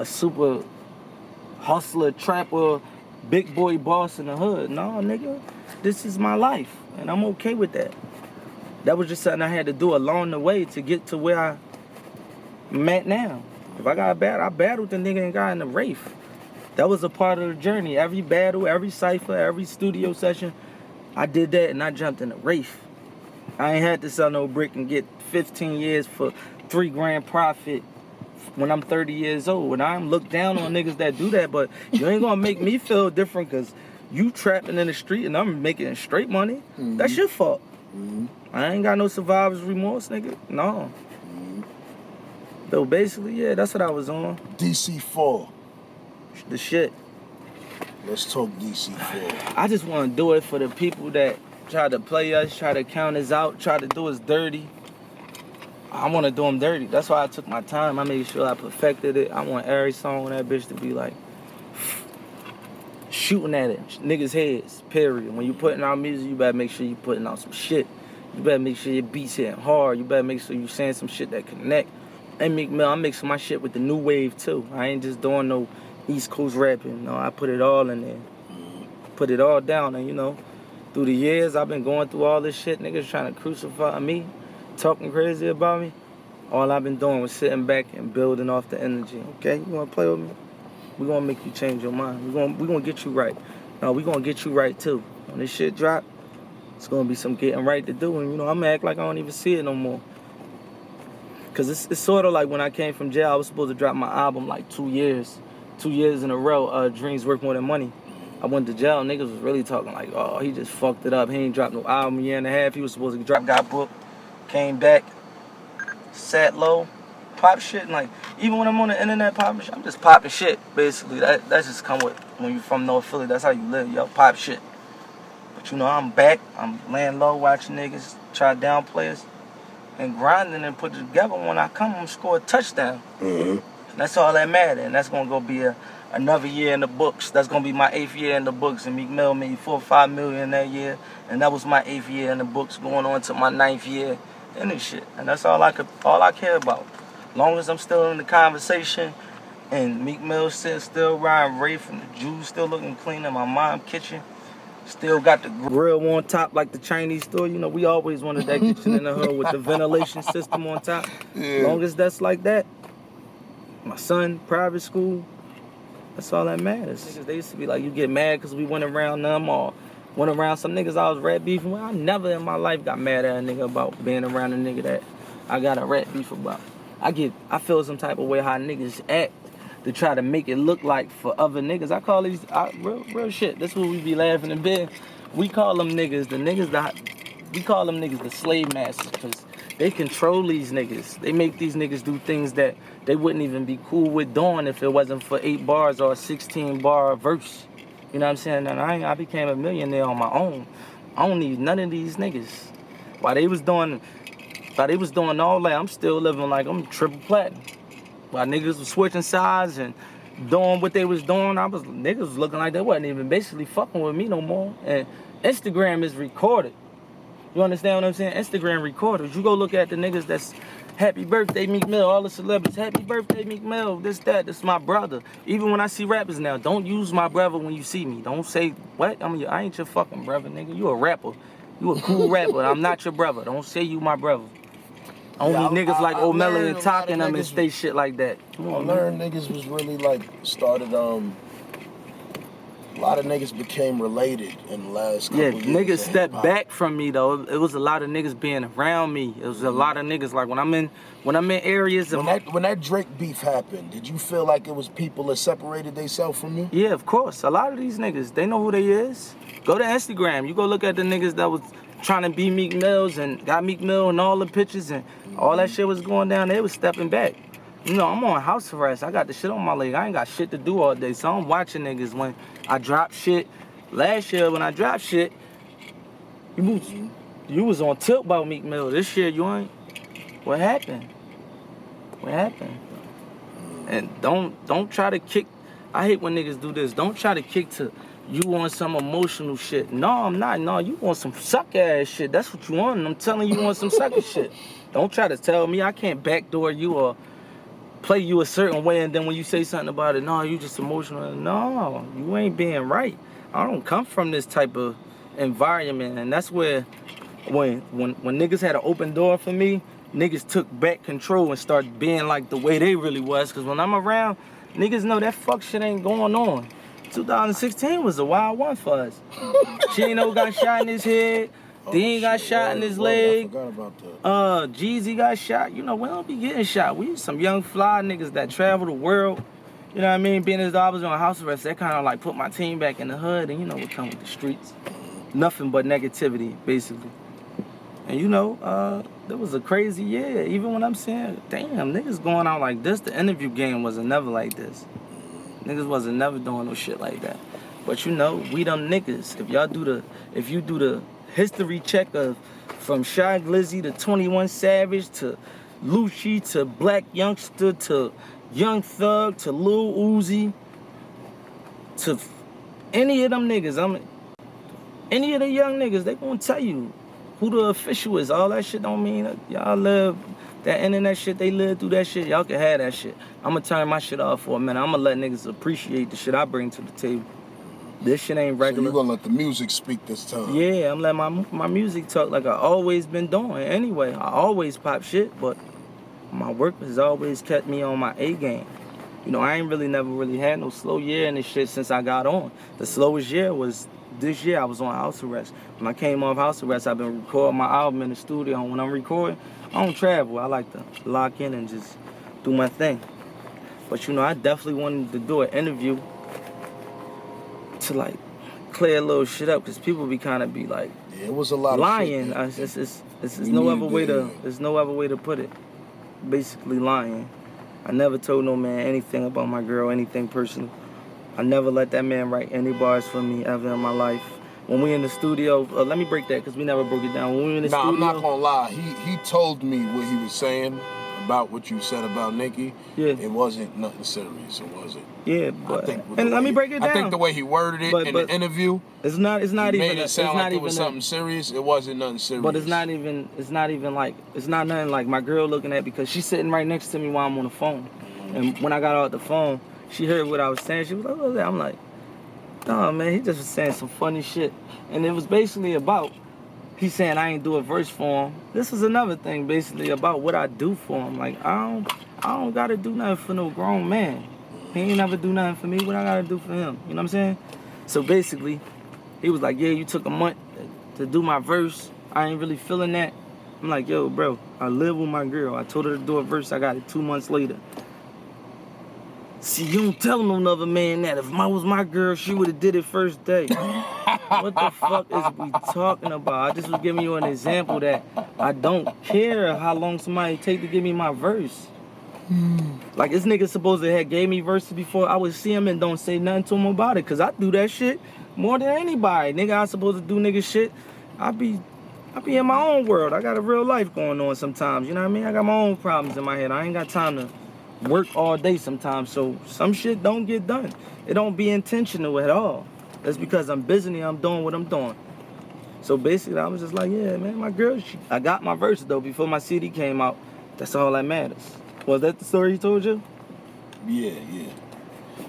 Speaker 2: super hustler, trapper, big boy boss in the hood. No, nigga, this is my life, and I'm okay with that. That was just something I had to do along the way to get to where I'm at now. If I got bad, I battled the nigga and got in the Wraith. That was a part of the journey. Every battle, every cypher, every studio session, I did that and I jumped in the Wraith. I ain't had to sell no brick and get 15 years for $3 profit when I'm 30 years old. And I'm looked down on niggas that do that, but you ain't gonna make me feel different because you trapping in the street and I'm making straight money. That's your fault. I ain't got no survivor's remorse, nigga. No. So basically, yeah, that's what I was on.
Speaker 1: DC4.
Speaker 2: The shit.
Speaker 1: Let's talk DC4.
Speaker 2: I just want to do it for the people that try to play us, try to count us out, try to do us dirty. I want to do them dirty. That's why I took my time. I made sure I perfected it. I want every song on that bitch to be like shooting at it, niggas' heads, period. When you putting out music, you better make sure you putting out some shit. You better make sure your beats hitting hard. You better make sure you saying some shit that connect. And Meek Mill, I'm mixing my shit with the new wave too. I ain't just doing no East Coast rapping. No, I put it all in there. Put it all down, and you know, through the years, I've been going through all this shit. Niggas trying to crucify me, talking crazy about me. All I've been doing was sitting back and building off the energy. Okay, you wanna play with me? We gonna make you change your mind. We gonna get you right. No, we gonna get you right too. When this shit drop, it's gonna be some getting right to do, and you know, I'm gonna act like I don't even see it no more. Cause it's sort of like when I came from jail, I was supposed to drop my album like 2 years in a row. Dreams Work More Than Money. I went to jail, niggas was really talking like, oh, he just fucked it up. He ain't dropped no album 1.5 years. He was supposed to drop, got booked, came back, sat low, pop shit. And like, even when I'm on the internet popping shit, I'm just popping shit, basically. That's just come with, when you from North Philly, that's how you live, yo, pop shit. But you know, I'm back, I'm laying low, watching niggas try to downplay us, and grinding and put it together. When I come, I'm gonna score a touchdown. And that's all that matters, and that's gonna go be another year in the books. That's gonna be my 8th year in the books, and Meek Mill made $4 or $5 million that year, and that was my 8th year in the books, going on to my 9th year in this shit. And that's all I care about. Long as I'm still in the conversation, and Meek Mill still riding Wraith, and the Jews still looking clean in my mom's kitchen, still got the grill on top like the Chinese store. You know, we always wanted that kitchen in the hood with the ventilation system on top. Yeah. Long as that's like that, my son, private school, that's all that matters. Niggas, they used to be like, you get mad because we went around them or went around some niggas I was rap beefing with. I never in my life got mad at a nigga about being around a nigga that I got a rap beef about. I feel some type of way how niggas act to try to make it look like for other niggas. I call these real shit. That's what we be laughing in bed. We call them niggas we call them niggas the slave masters, because they control these niggas. They make these niggas do things that they wouldn't even be cool with doing if it wasn't for 8 bars or a 16 bar verse. You know what I'm saying? And I became a millionaire on my own. I don't need none of these niggas. While they was doing all that, I'm still living like I'm triple platinum. While niggas was switching sides and doing what they was doing, niggas was looking like they wasn't even basically fucking with me no more. And Instagram is recorded. You understand what I'm saying? Instagram recorded. You go look at the niggas that's happy birthday Meek Mill, all the celebrities, happy birthday Meek Mill, this my brother. Even when I see rappers now, don't use my brother when you see me. Don't say, what? I ain't your fucking brother, nigga. You a rapper. You a cool rapper. I'm not your brother. Don't say you my brother. Only niggas like O'Malley and talking them and stay shit like that.
Speaker 1: I learned niggas was really started a lot of niggas became related in the last couple years.
Speaker 2: Yeah, niggas stepped back from me though. It was a lot of niggas being around me. It was a lot of niggas like when I'm in areas of
Speaker 1: when that Drake beef happened, did you feel like it was people that separated themselves from you?
Speaker 2: Yeah, of course. A lot of these niggas, they know who they is. Go to Instagram. You go look at the niggas that was trying to be Meek Mills and got Meek Mill and all the pictures and all that shit was going down. They was stepping back. You know, I'm on house arrest. I got the shit on my leg. I ain't got shit to do all day. So I'm watching niggas when I drop shit. Last year when I dropped shit, you was on tilt about Meek Mill. This year you ain't. What happened? What happened? And don't try to kick. I hate when niggas do this. Don't try to kick to you on some emotional shit. No, I'm not. No, you want some suck ass shit. That's what you want. And I'm telling you want some sucker shit. Don't try to tell me I can't backdoor you or play you a certain way, and then when you say something about it, no, you just emotional. No, you ain't being right. I don't come from this type of environment, and that's where when niggas had an open door for me, niggas took back control and started being like the way they really was. Cause when I'm around, niggas know that fuck shit ain't going on. 2016 was a wild one for us. Chino got shot in his head. Dean got shot in his leg.
Speaker 1: I forgot about that.
Speaker 2: Jeezy got shot. You know, we don't be getting shot. We some young fly niggas that travel the world. You know what I mean? Being as I was on house arrest, that kind of like put my team back in the hood. And you know what come with the streets. Nothing but negativity, basically. And you know, there was a crazy year. Even when I'm saying, damn, niggas going out like this, the interview game wasn't never like this. Niggas wasn't never doing no shit like that. But you know, we them niggas. If you do the history check of from Shy Glizzy to 21 Savage to Lucci to Black Youngster to Young Thug to Lil Uzi to any of them niggas, any of the young niggas, they gonna tell you who the official is. All that shit don't mean that y'all live that internet shit, they live through that shit. Y'all can have that shit. I'ma turn my shit off for a minute. I'ma let niggas appreciate the shit I bring to the table. This shit ain't regular.
Speaker 1: So you gonna let the music speak this time?
Speaker 2: Yeah, I'm letting my music talk like I always been doing. Anyway, I always pop shit, but my work has always kept me on my A game. You know, I ain't never really had no slow year in this shit since I got on. The slowest year was this year. I was on house arrest. When I came off house arrest, I've been recording my album in the studio. And when I'm recording, I don't travel. I like to lock in and just do my thing. But you know, I definitely wanted to do an interview to like clear a little shit up, because people be kind of be like,
Speaker 1: yeah, it was a lot
Speaker 2: lying.
Speaker 1: of shit.
Speaker 2: There's no other way to put it. Basically lying. I never told no man anything about my girl, anything personal. I never let that man write any bars for me ever in my life. When we in the studio, let me break that because we never broke it down. When we in the studio,
Speaker 1: I'm not gonna lie. He told me what he was saying about what you said about Nicki.
Speaker 2: Yeah.
Speaker 1: It wasn't nothing serious, was it?
Speaker 2: Yeah, but and let me break it down.
Speaker 1: I think the way he worded it in the interview,
Speaker 2: it's not even
Speaker 1: made it sound like it was something serious. It wasn't nothing serious.
Speaker 2: But it's not nothing like my girl looking at, because she's sitting right next to me while I'm on the phone. And when I got off the phone, she heard what I was saying. She was like, "What was that?" I'm like, "No, man, he just was saying some funny shit." And it was basically about, he's saying I ain't do a verse for him. This was another thing basically about what I do for him. Like, I don't gotta do nothing for no grown man. He ain't never do nothing for me. What I gotta do for him? You know what I'm saying? So basically, he was like, "Yeah, you took a month to do my verse. I ain't really feeling that." I'm like, "Yo, bro, I live with my girl. I told her to do a verse. I got it 2 months later." See, you don't tell no other man that. If I was my girl, she would have did it first day. What the fuck is we talking about? I just was giving you an example that I don't care how long somebody take to give me my verse. Like, this nigga supposed to have gave me verses before I would see him and don't say nothing to him about it. Cause I do that shit more than anybody. Nigga, I supposed to do nigga shit. I be in my own world. I got a real life going on sometimes. You know what I mean? I got my own problems in my head. I ain't got time to work all day sometimes. So some shit don't get done. It don't be intentional at all. That's because I'm busy and I'm doing what I'm doing. So basically, I was just like, yeah, man, my girl, I got my verse though before my CD came out. That's all that matters. Was that the story he told you?
Speaker 1: Yeah.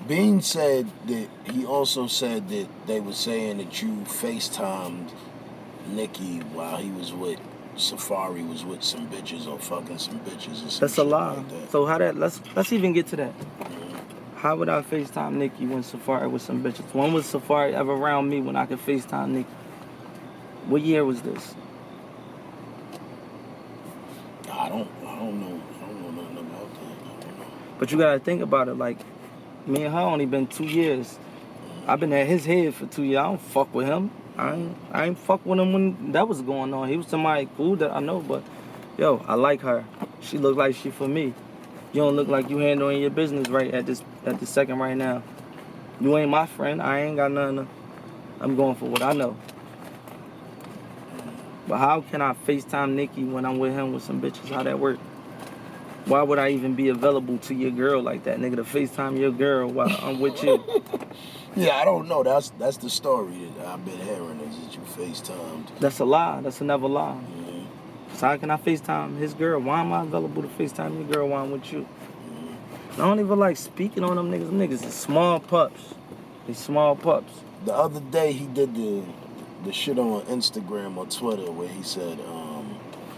Speaker 1: Bean said that he also said that they were saying that you FaceTimed Nicki while he was with Safari, was with some bitches or fucking some bitches or some
Speaker 2: That's a
Speaker 1: shit
Speaker 2: lie.
Speaker 1: like that.
Speaker 2: So how that? Let's even get to that. How would I FaceTime Nicki when Safari was some bitches? When was Safari ever around me when I could FaceTime Nicki? What year was this?
Speaker 1: I don't know. I don't know nothing about that. I don't know.
Speaker 2: But you gotta think about it. Like, me and her only been 2 years. I've been at his head for 2 years. I don't fuck with him. I ain't fuck with him when that was going on. He was somebody cool that I know, but yo, I like her. She look like she for me. You don't look like you handling your business right at the second right now. You ain't my friend. I ain't got nothing. I'm going for what I know. But how can I FaceTime Nicki when I'm with him with some bitches? How that work? Why would I even be available to your girl like that, nigga, to FaceTime your girl while I'm with you?
Speaker 1: Yeah, I don't know. That's the story that I've been hearing, is that you FaceTimed.
Speaker 2: That's a lie. That's another lie.
Speaker 1: Mm-hmm.
Speaker 2: So how can I FaceTime his girl? Why am I available to FaceTime your girl while I'm with you? I don't even like speaking on them niggas. Them niggas is small pups. They small pups.
Speaker 1: The other day he did the shit on Instagram or Twitter where he said,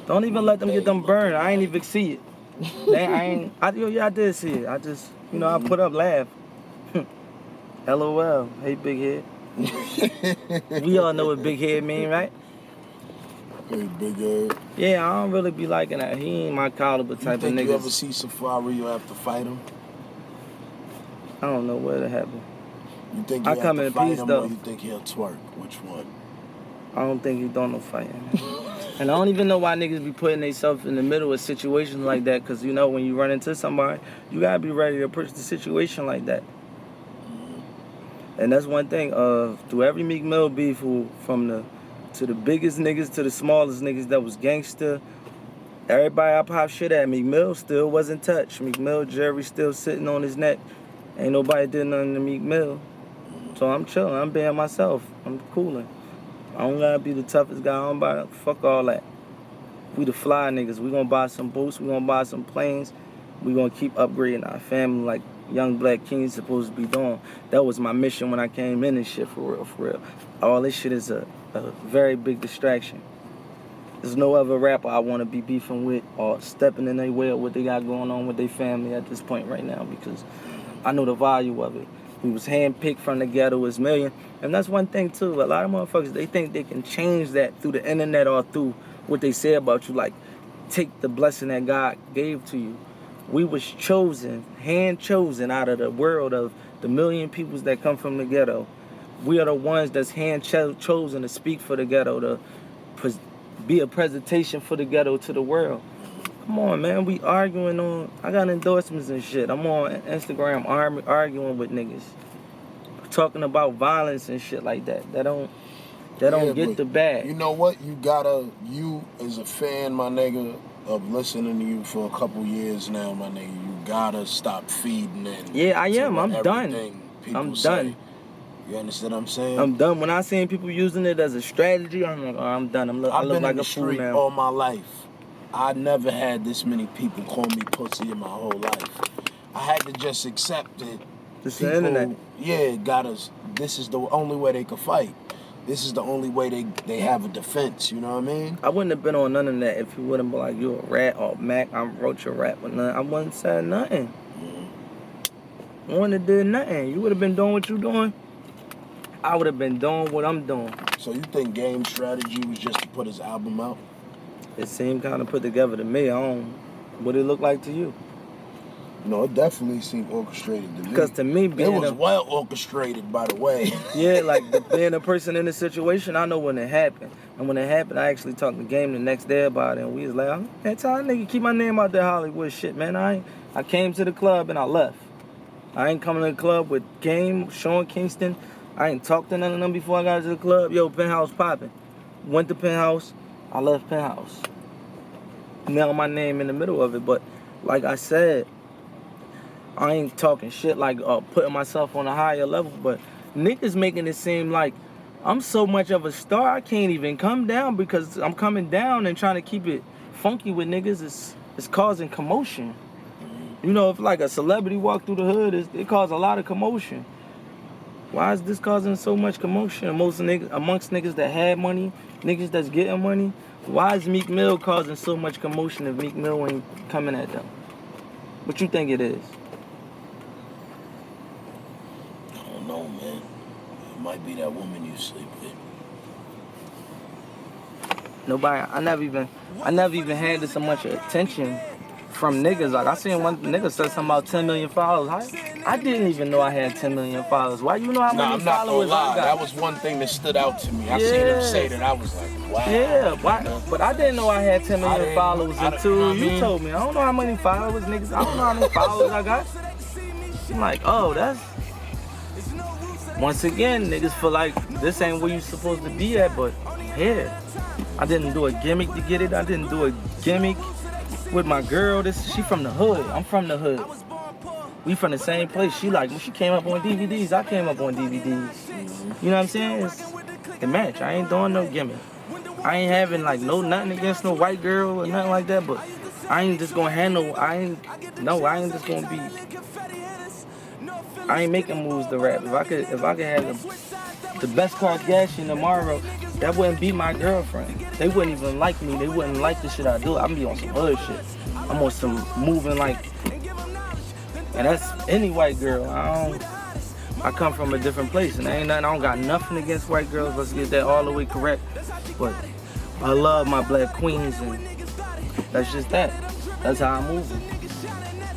Speaker 2: don't even let them get them burned. I ain't even see it. I did see it. I just, I put up laugh. LOL. Hey, big head. We all know what big head mean, right?
Speaker 1: Hey, big head.
Speaker 2: Yeah, I don't really be liking that. He ain't my caliber type of nigga.
Speaker 1: You think you ever see Safari, you have to fight him?
Speaker 2: I don't know what it happened.
Speaker 1: You think you
Speaker 2: I
Speaker 1: have
Speaker 2: come
Speaker 1: to
Speaker 2: in
Speaker 1: fight
Speaker 2: peace,
Speaker 1: him
Speaker 2: though.
Speaker 1: or you think he'll twerk? Which one?
Speaker 2: I don't think he doing no fighting. And I don't even know why niggas be putting themselves in the middle of situations like that, because, when you run into somebody, you got to be ready to approach the situation like that. And that's one thing. Through every Meek Mill beef, to the biggest niggas to the smallest niggas that was gangster, everybody I pop shit at, Meek Mill still wasn't touched. Meek Mill, Jerry still sitting on his neck. Ain't nobody did nothing to Meek Mill. So I'm chilling. I'm being myself. I'm cooling. I don't gotta be the toughest guy. I don't buy, fuck all that. We the fly niggas. We gonna buy some boats. We gonna buy some planes. We gonna keep upgrading our family like young black kings supposed to be doing. That was my mission when I came in and shit, for real, for real. All this shit is a very big distraction. There's no other rapper I want to be beefing with or stepping in their way of what they got going on with their family at this point right now, because I know the value of it. He was handpicked from the ghetto as Million. And that's one thing, too. A lot of motherfuckers, they think they can change that through the internet or through what they say about you. Like, take the blessing that God gave to you. We was chosen, hand-chosen out of the world of the million peoples that come from the ghetto. We are the ones that's hand-chosen to speak for the ghetto, to be a presentation for the ghetto to the world. Come on, man. We arguing on... I got endorsements and shit. I'm on Instagram arguing with niggas. Talking about violence and shit like that. That don't get the bag.
Speaker 1: You know what? You as a fan, my nigga, of listening to you for a couple years now, my nigga, you gotta stop feeding in.
Speaker 2: Yeah, I am. I'm done. I'm done.
Speaker 1: You understand what I'm saying?
Speaker 2: I'm done. When I seen people using it as a strategy, I'm like, oh, I'm done. I look like a fool now.
Speaker 1: All my life. I never had this many people call me pussy in my whole life. I had to just accept it.
Speaker 2: It's the internet.
Speaker 1: Yeah, this is the only way they could fight. This is the only way they have a defense, you know what I mean?
Speaker 2: I wouldn't have been on none of that if you wouldn't be like, you a rat or Mac, I wrote your rap or nothing. I wouldn't say nothing. I wouldn't have did nothing. You would have been doing what you doing. I would have been doing what I'm doing.
Speaker 1: So you think Game's strategy was just to put his album out?
Speaker 2: It seemed kind of put together to me. What it look like to you?
Speaker 1: No, it definitely seemed orchestrated to me.
Speaker 2: Because to me,
Speaker 1: it was well orchestrated, by the way.
Speaker 2: Yeah, like being a person in the situation, I know when it happened. And when it happened, I actually talked to Game the next day about it. And we was like, man, tell that nigga keep my name out there Hollywood shit, man. I came to the club and I left. I ain't coming to the club with Game, Sean Kingston. I ain't talked to none of them before I got to the club. Yo, Penthouse popping. Went to Penthouse. I left Penthouse. Now my name in the middle of it. But like I said, I ain't talking shit like putting myself on a higher level, but niggas making it seem like I'm so much of a star I can't even come down because I'm coming down and trying to keep it funky with niggas. It's causing commotion. You know, if like a celebrity walk through the hood, it caused a lot of commotion. Why is this causing so much commotion amongst niggas that had money, niggas that's getting money? Why is Meek Mill causing so much commotion if Meek Mill ain't coming at them? What you think it is?
Speaker 1: No, man. It might be that woman you sleep with.
Speaker 2: Nobody. I never even had this so much attention from niggas. Like I seen one nigga said something about 10 million followers. I didn't even know I had 10 million followers. Why you know how many followers I got?
Speaker 1: That was one thing that stood out to me. I seen him say that. I was like, wow.
Speaker 2: Yeah, why? But I didn't know I had 10 million followers until you told me. I don't know how many followers, niggas. I don't know how many followers I got. I'm like, oh, that's. Once again, niggas feel like this ain't where you supposed to be at, but here. I didn't do a gimmick to get it. I didn't do a gimmick with my girl. She from the hood. I'm from the hood. We from the same place. She came up on DVDs. I came up on DVDs. You know what I'm saying? It's the match. I ain't doing no gimmick. I ain't having like nothing against no white girl or nothing like that, but I ain't just gonna handle. I ain't just gonna be. I ain't making moves to rap. If I could have the best Kardashian tomorrow, that wouldn't be my girlfriend. They wouldn't even like me. They wouldn't like the shit I do. I'm be on some other shit. I'm on some moving like, and that's any white girl. I come from a different place, and I don't got nothing against white girls. Let's get that all the way correct. But I love my black queens, and that's just that. That's how I'm moving.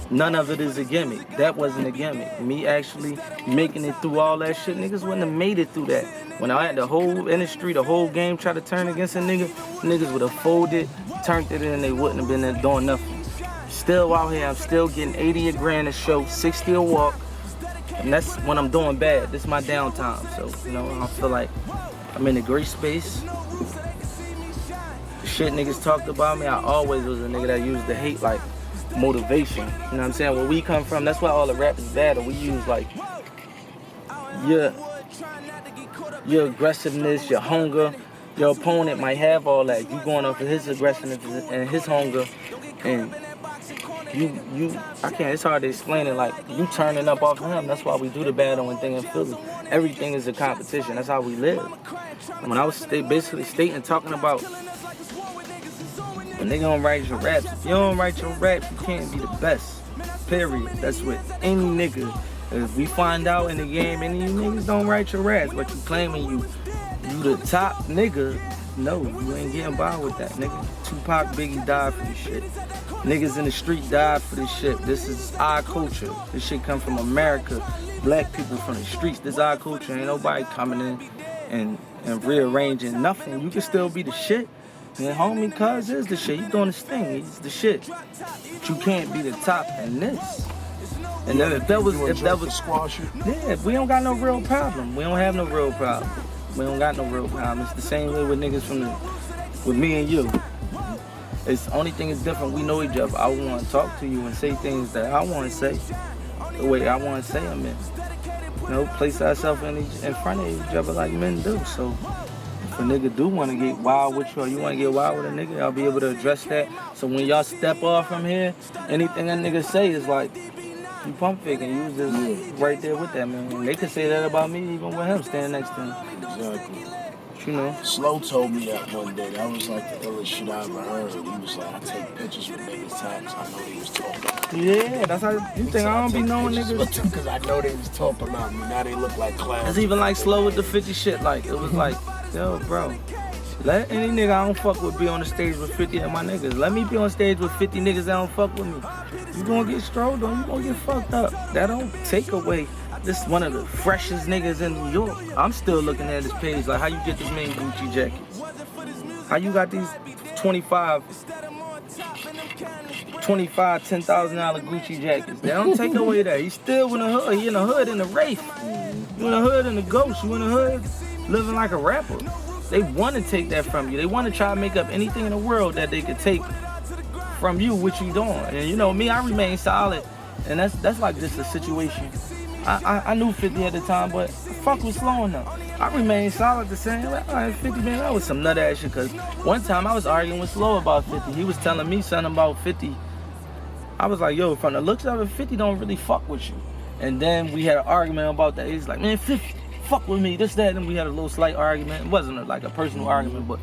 Speaker 2: None of it is a gimmick. That wasn't a gimmick. Me actually making it through all that shit, niggas wouldn't have made it through that. When I had the whole industry, the whole game try to turn against a nigga, niggas would have folded, turned it in, and they wouldn't have been there doing nothing. Still out here, I'm still getting 80 a grand a show, 60 a walk, and that's when I'm doing bad. This is my downtime, so, you know, I feel like I'm in a great space. The shit niggas talked about me, I always was a nigga that used the hate like motivation. You know what I'm saying? Where we come from, that's why all the rap is bad. Or we use like your aggressiveness, your hunger. Your opponent might have all that. You going off of his aggressiveness and his hunger, and it's hard to explain it. Like you turning up off of him. That's why we do the battling thing in Philly. Everything is a competition. That's how we live. When I was basically stating, talking about. When they gonna write your raps, if you don't write your raps, you can't be the best. Period. That's with any nigga. If we find out in the game, any of you niggas don't write your raps, but you claiming you the top nigga, no, you ain't getting by with that, nigga. Tupac, Biggie died for this shit. Niggas in the street died for this shit. This is our culture. This shit come from America. Black people from the streets. This is our culture. Ain't nobody coming in and rearranging nothing. You can still be the shit. And homie, cuz is the shit. He doing his thing. He's the shit. But you can't be the top in this. And then if that was
Speaker 1: squash it.
Speaker 2: Yeah, we don't got no real problem. We don't have no real problem. We don't got no real problem. It's the same way with niggas with me and you. It's the only thing is different. We know each other. I want to talk to you and say things that I want to say the way I want to say them in. You know, place ourselves in front of each other like men do. So. If a nigga do want to get wild with you or you want to get wild with a nigga, I'll be able to address that. So when y'all step off from here, anything that nigga say is like, you pump fake and you was just right there with that, man. And they could say that about me even with him standing next to him.
Speaker 1: Exactly.
Speaker 2: You know?
Speaker 1: Slow told me that one day. That was like the illest shit I ever heard. He was like, I take pictures with niggas' tax. I know they was talking.
Speaker 2: Yeah, that's how you think I don't be knowing niggas.
Speaker 1: Because I know they was talking about me. Now they look like clowns.
Speaker 2: It's even like Slow with the 50 shit. Like, it was like, yo, bro, Let any nigga I don't fuck with be on the stage with 50 of my niggas. Let me be on stage with 50 niggas that don't fuck with me. You gonna get strolled on, you gonna get fucked up. That don't take away this one of the freshest niggas in New York. I'm still looking at his page like how you get this many Gucci jackets? How you got these 25 $10,000 Gucci jackets? They don't take away that. He's still in the hood. He in the hood in the Wraith. You in the hood in the Ghost. You in the hood living like a rapper. They want to take that from you. They want to try to make up anything in the world that they could take from you, what you doing. And you know me, I remain solid. And that's like just a situation. I knew 50 at the time, but fuck was slowing up. I remained solid the same. Like, all right, 50, man, that was some nut ass shit. Cause one time I was arguing with Slow about 50. He was telling me something about 50. I was like, yo, from the looks of it, 50 don't really fuck with you. And then we had an argument about that. He's like, man, 50, fuck with me, this, that. And we had a little slight argument. It wasn't like a personal argument, but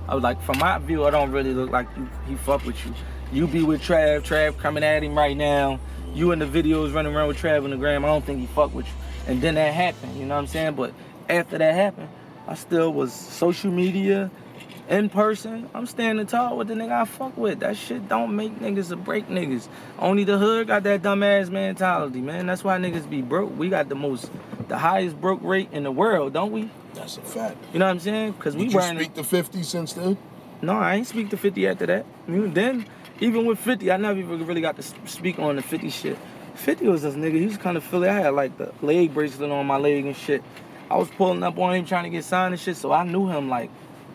Speaker 2: I was like, from my view, I don't really look like he fuck with you. You be with Trav coming at him right now. You in the videos running around with Trav on the gram, I don't think he fuck with you. And then that happened, you know what I'm saying? But after that happened, I still was social media, in person. I'm standing tall with the nigga I fuck with. That shit don't make niggas or break niggas. Only the hood got that dumbass mentality, man. That's why niggas be broke. We got the highest broke rate in the world, don't we?
Speaker 1: That's a fact.
Speaker 2: You know what I'm saying? Cause
Speaker 1: Did you speak to 50 since then?
Speaker 2: No, I ain't speak to 50 after that. Then, even with 50, I never even really got to speak on the 50 shit. 50 was this nigga, he was kind of Philly. I had like the leg bracelet on my leg and shit. I was pulling up on him trying to get signed and shit, so I knew him like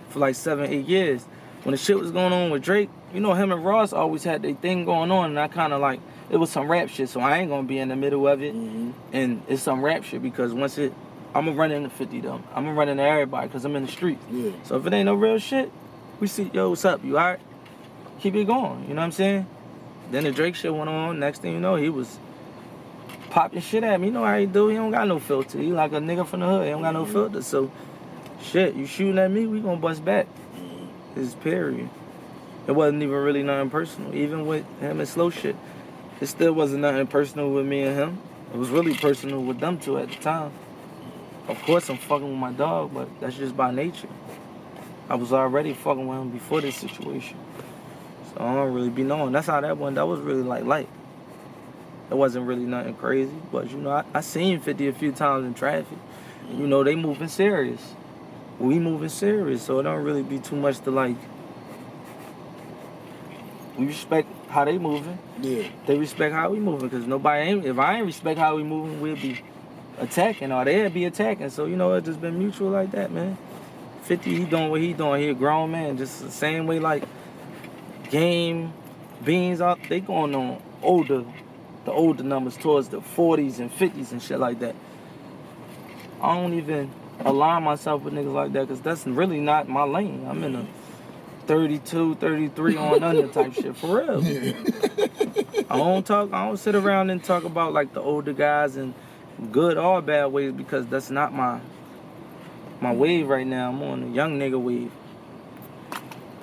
Speaker 2: for like 7-8 years. When the shit was going on with Drake, you know, him and Ross always had their thing going on, and I kind of like, it was some rap shit, so I ain't gonna be in the middle of it. And it's some rap shit because once I'm gonna run into 50 though. I'm gonna run into everybody because I'm in the streets. Yeah. So if it ain't no real shit, we see, yo, what's up? You alright? Keep it going, you know what I'm saying? Then the Drake shit went on. Next thing you know, he was popping shit at me. You know how he do? He don't got no filter. He like a nigga from the hood. He don't got no filter. So, shit, you shooting at me, we gonna bust back. It's period. It wasn't even really nothing personal. Even with him and Slow shit, it still wasn't nothing personal with me and him. It was really personal with them two at the time. Of course, I'm fucking with my dog, but that's just by nature. I was already fucking with him before this situation. So I don't really be knowing. That's how that went. That was really like light. It wasn't really nothing crazy. But, you know, I seen 50 a few times in traffic. You know, they moving serious. We moving serious. So it don't really be too much to like. We respect how they moving. Yeah. They respect how we moving. Because if I ain't respect how we moving, we'll be attacking or they'd be attacking. So, you know, it's just been mutual like that, man. 50, he doing what he doing. He a grown man. Just the same way like Game, Beans, they going on the older numbers towards the 40s and 50s and shit like that. I don't even align myself with niggas like that because that's really not my lane. I'm in a 32, 33 on under type shit, for real. Yeah. I don't sit around and talk about like the older guys in good or bad ways because that's not my wave right now. I'm on the young nigga wave.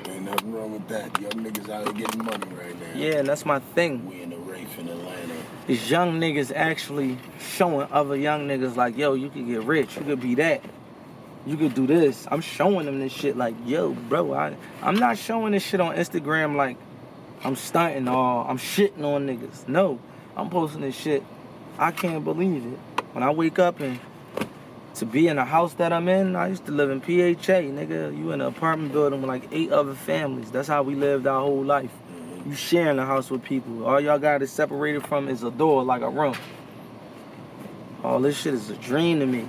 Speaker 1: Ain't nothing wrong with that. Young niggas out here getting money right now.
Speaker 2: Yeah, and that's my thing.
Speaker 1: We in the race in Atlanta.
Speaker 2: These young niggas actually showing other young niggas like, yo, you could get rich. You could be that. You could do this. I'm showing them this shit like, yo, bro, I'm not showing this shit on Instagram like I'm stunting or I'm shitting on niggas. No, I'm posting this shit. I can't believe it. When I wake up and to be in the house that I'm in, I used to live in PHA, nigga. You in an apartment building with like 8 other families. That's how we lived our whole life. You sharing the house with people. All y'all got is separated from is a door, like a room. All this shit is a dream to me.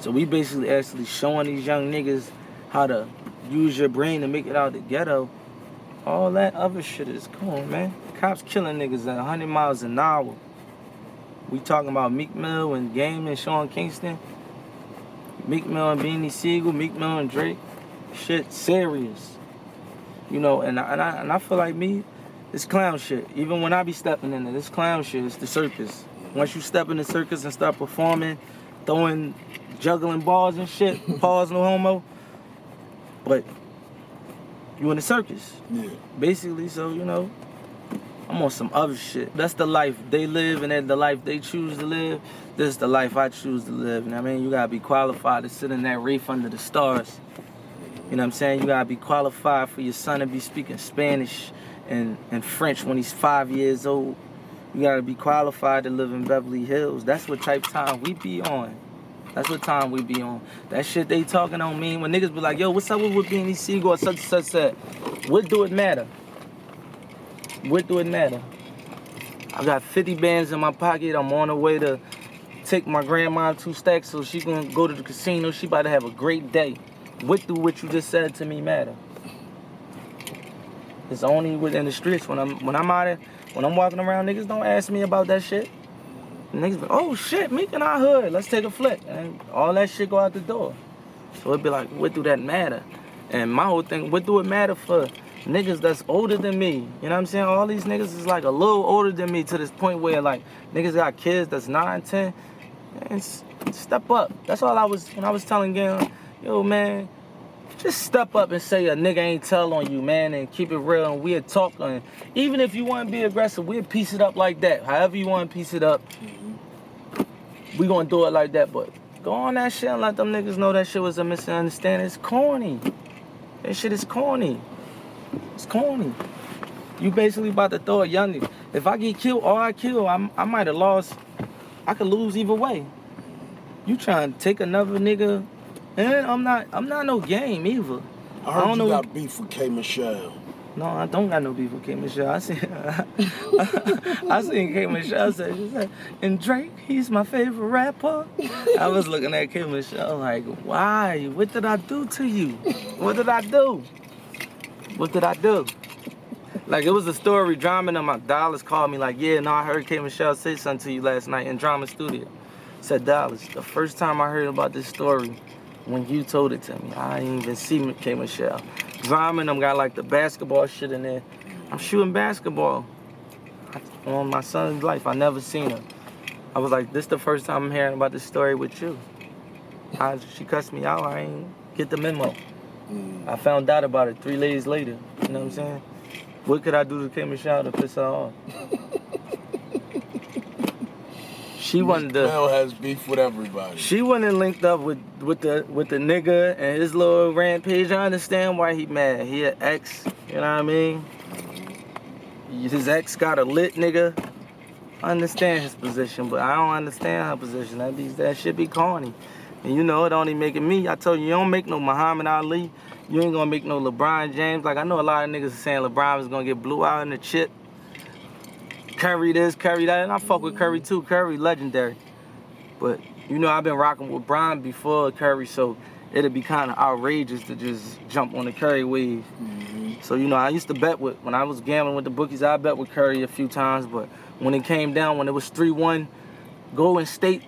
Speaker 2: So we basically actually showing these young niggas how to use your brain to make it out the ghetto. All that other shit is, come on, man. Cops killing niggas at 100 miles an hour. We talking about Meek Mill and Game and Sean Kingston. Meek Mill and Beanie Siegel, Meek Mill and Drake. Shit serious. You know, and I feel like me, it's clown shit. Even when I be stepping in it, it's clown shit. It's the circus. Once you step in the circus and start performing, juggling balls and shit, pause no homo. But you in the circus. Yeah. Basically, so, you know, I'm on some other shit. That's the life they live and that's the life they choose to live. This is the life I choose to live. And I mean, you gotta be qualified to sit in that reef under the stars. You know what I'm saying? You gotta be qualified for your son to be speaking Spanish and French when he's 5 years old. You gotta be qualified to live in Beverly Hills. That's what type of time we be on. That's what time we be on. That shit they talking on me. When niggas be like, yo, what's up with being Seagull, such and such. What do it matter? What do it matter? I got 50 bands in my pocket. I'm on the way to take my grandma 2 stacks so she can go to the casino. She about to have a great day. What do what you just said to me matter? It's only within the streets. When I'm walking around, niggas don't ask me about that shit. Niggas be, oh shit, Meek in our hood, let's take a flick. And all that shit go out the door. So it'd be like, what do that matter? And my whole thing, what do it matter for niggas that's older than me? You know what I'm saying? All these niggas is like a little older than me to this point where like niggas got kids that's 9, 10. And step up. That's all when I was telling Galen, yo man, just step up and say a nigga ain't tell on you, man, and keep it real, and we'll talk. And even if you want to be aggressive, we'll piece it up like that. However you want to piece it up, we gonna do it like that. But go on that shit and let them niggas know that shit was a misunderstanding. It's corny. That shit is corny. It's corny. You basically about to throw a young nigga. If I get killed or I kill, I might have lost. I could lose either way. You trying to take another nigga. And I'm not no game either.
Speaker 1: I heard you got beef with K. Michelle.
Speaker 2: No, I don't got no beef with K. Michelle. I seen K. Michelle say, and Drake, he's my favorite rapper. I was looking at K. Michelle like, why? What did I do to you? What did I do? What did I do? Like, it was a story, Drama and my Dollars called me like, yeah, no, I heard K. Michelle say something to you last night in Drama Studio. Said, Dollars, the first time I heard about this story, when you told it to me, I didn't even see K. Michelle. Drama and them got like the basketball shit in there. I'm shooting basketball on my son's life. I never seen her. I was like, this the first time I'm hearing about this story with you. She cussed me out. I ain't get the memo. I found out about it 3 days later. You know what I'm saying? What could I do to K. Michelle to piss her off? She wanted to.
Speaker 1: Mel has beef with everybody.
Speaker 2: She went and linked up with the nigga and his little rampage. I understand why he mad. He an ex, you know what I mean? His ex got a lit nigga. I understand his position, but I don't understand her position. That shit be corny. And you know, it only making me. I told you, you don't make no Muhammad Ali. You ain't gonna make no LeBron James. Like, I know a lot of niggas are saying LeBron was gonna get blew out in the chip. Curry this, Curry that, and I fuck with Curry too. Curry legendary. But, you know, I've been rocking with Bron before Curry, so it'd be kind of outrageous to just jump on the Curry wave. So, you know, I used to bet when I was gambling with the bookies, I bet with Curry a few times, but when it came down, when it was 3-1 Golden State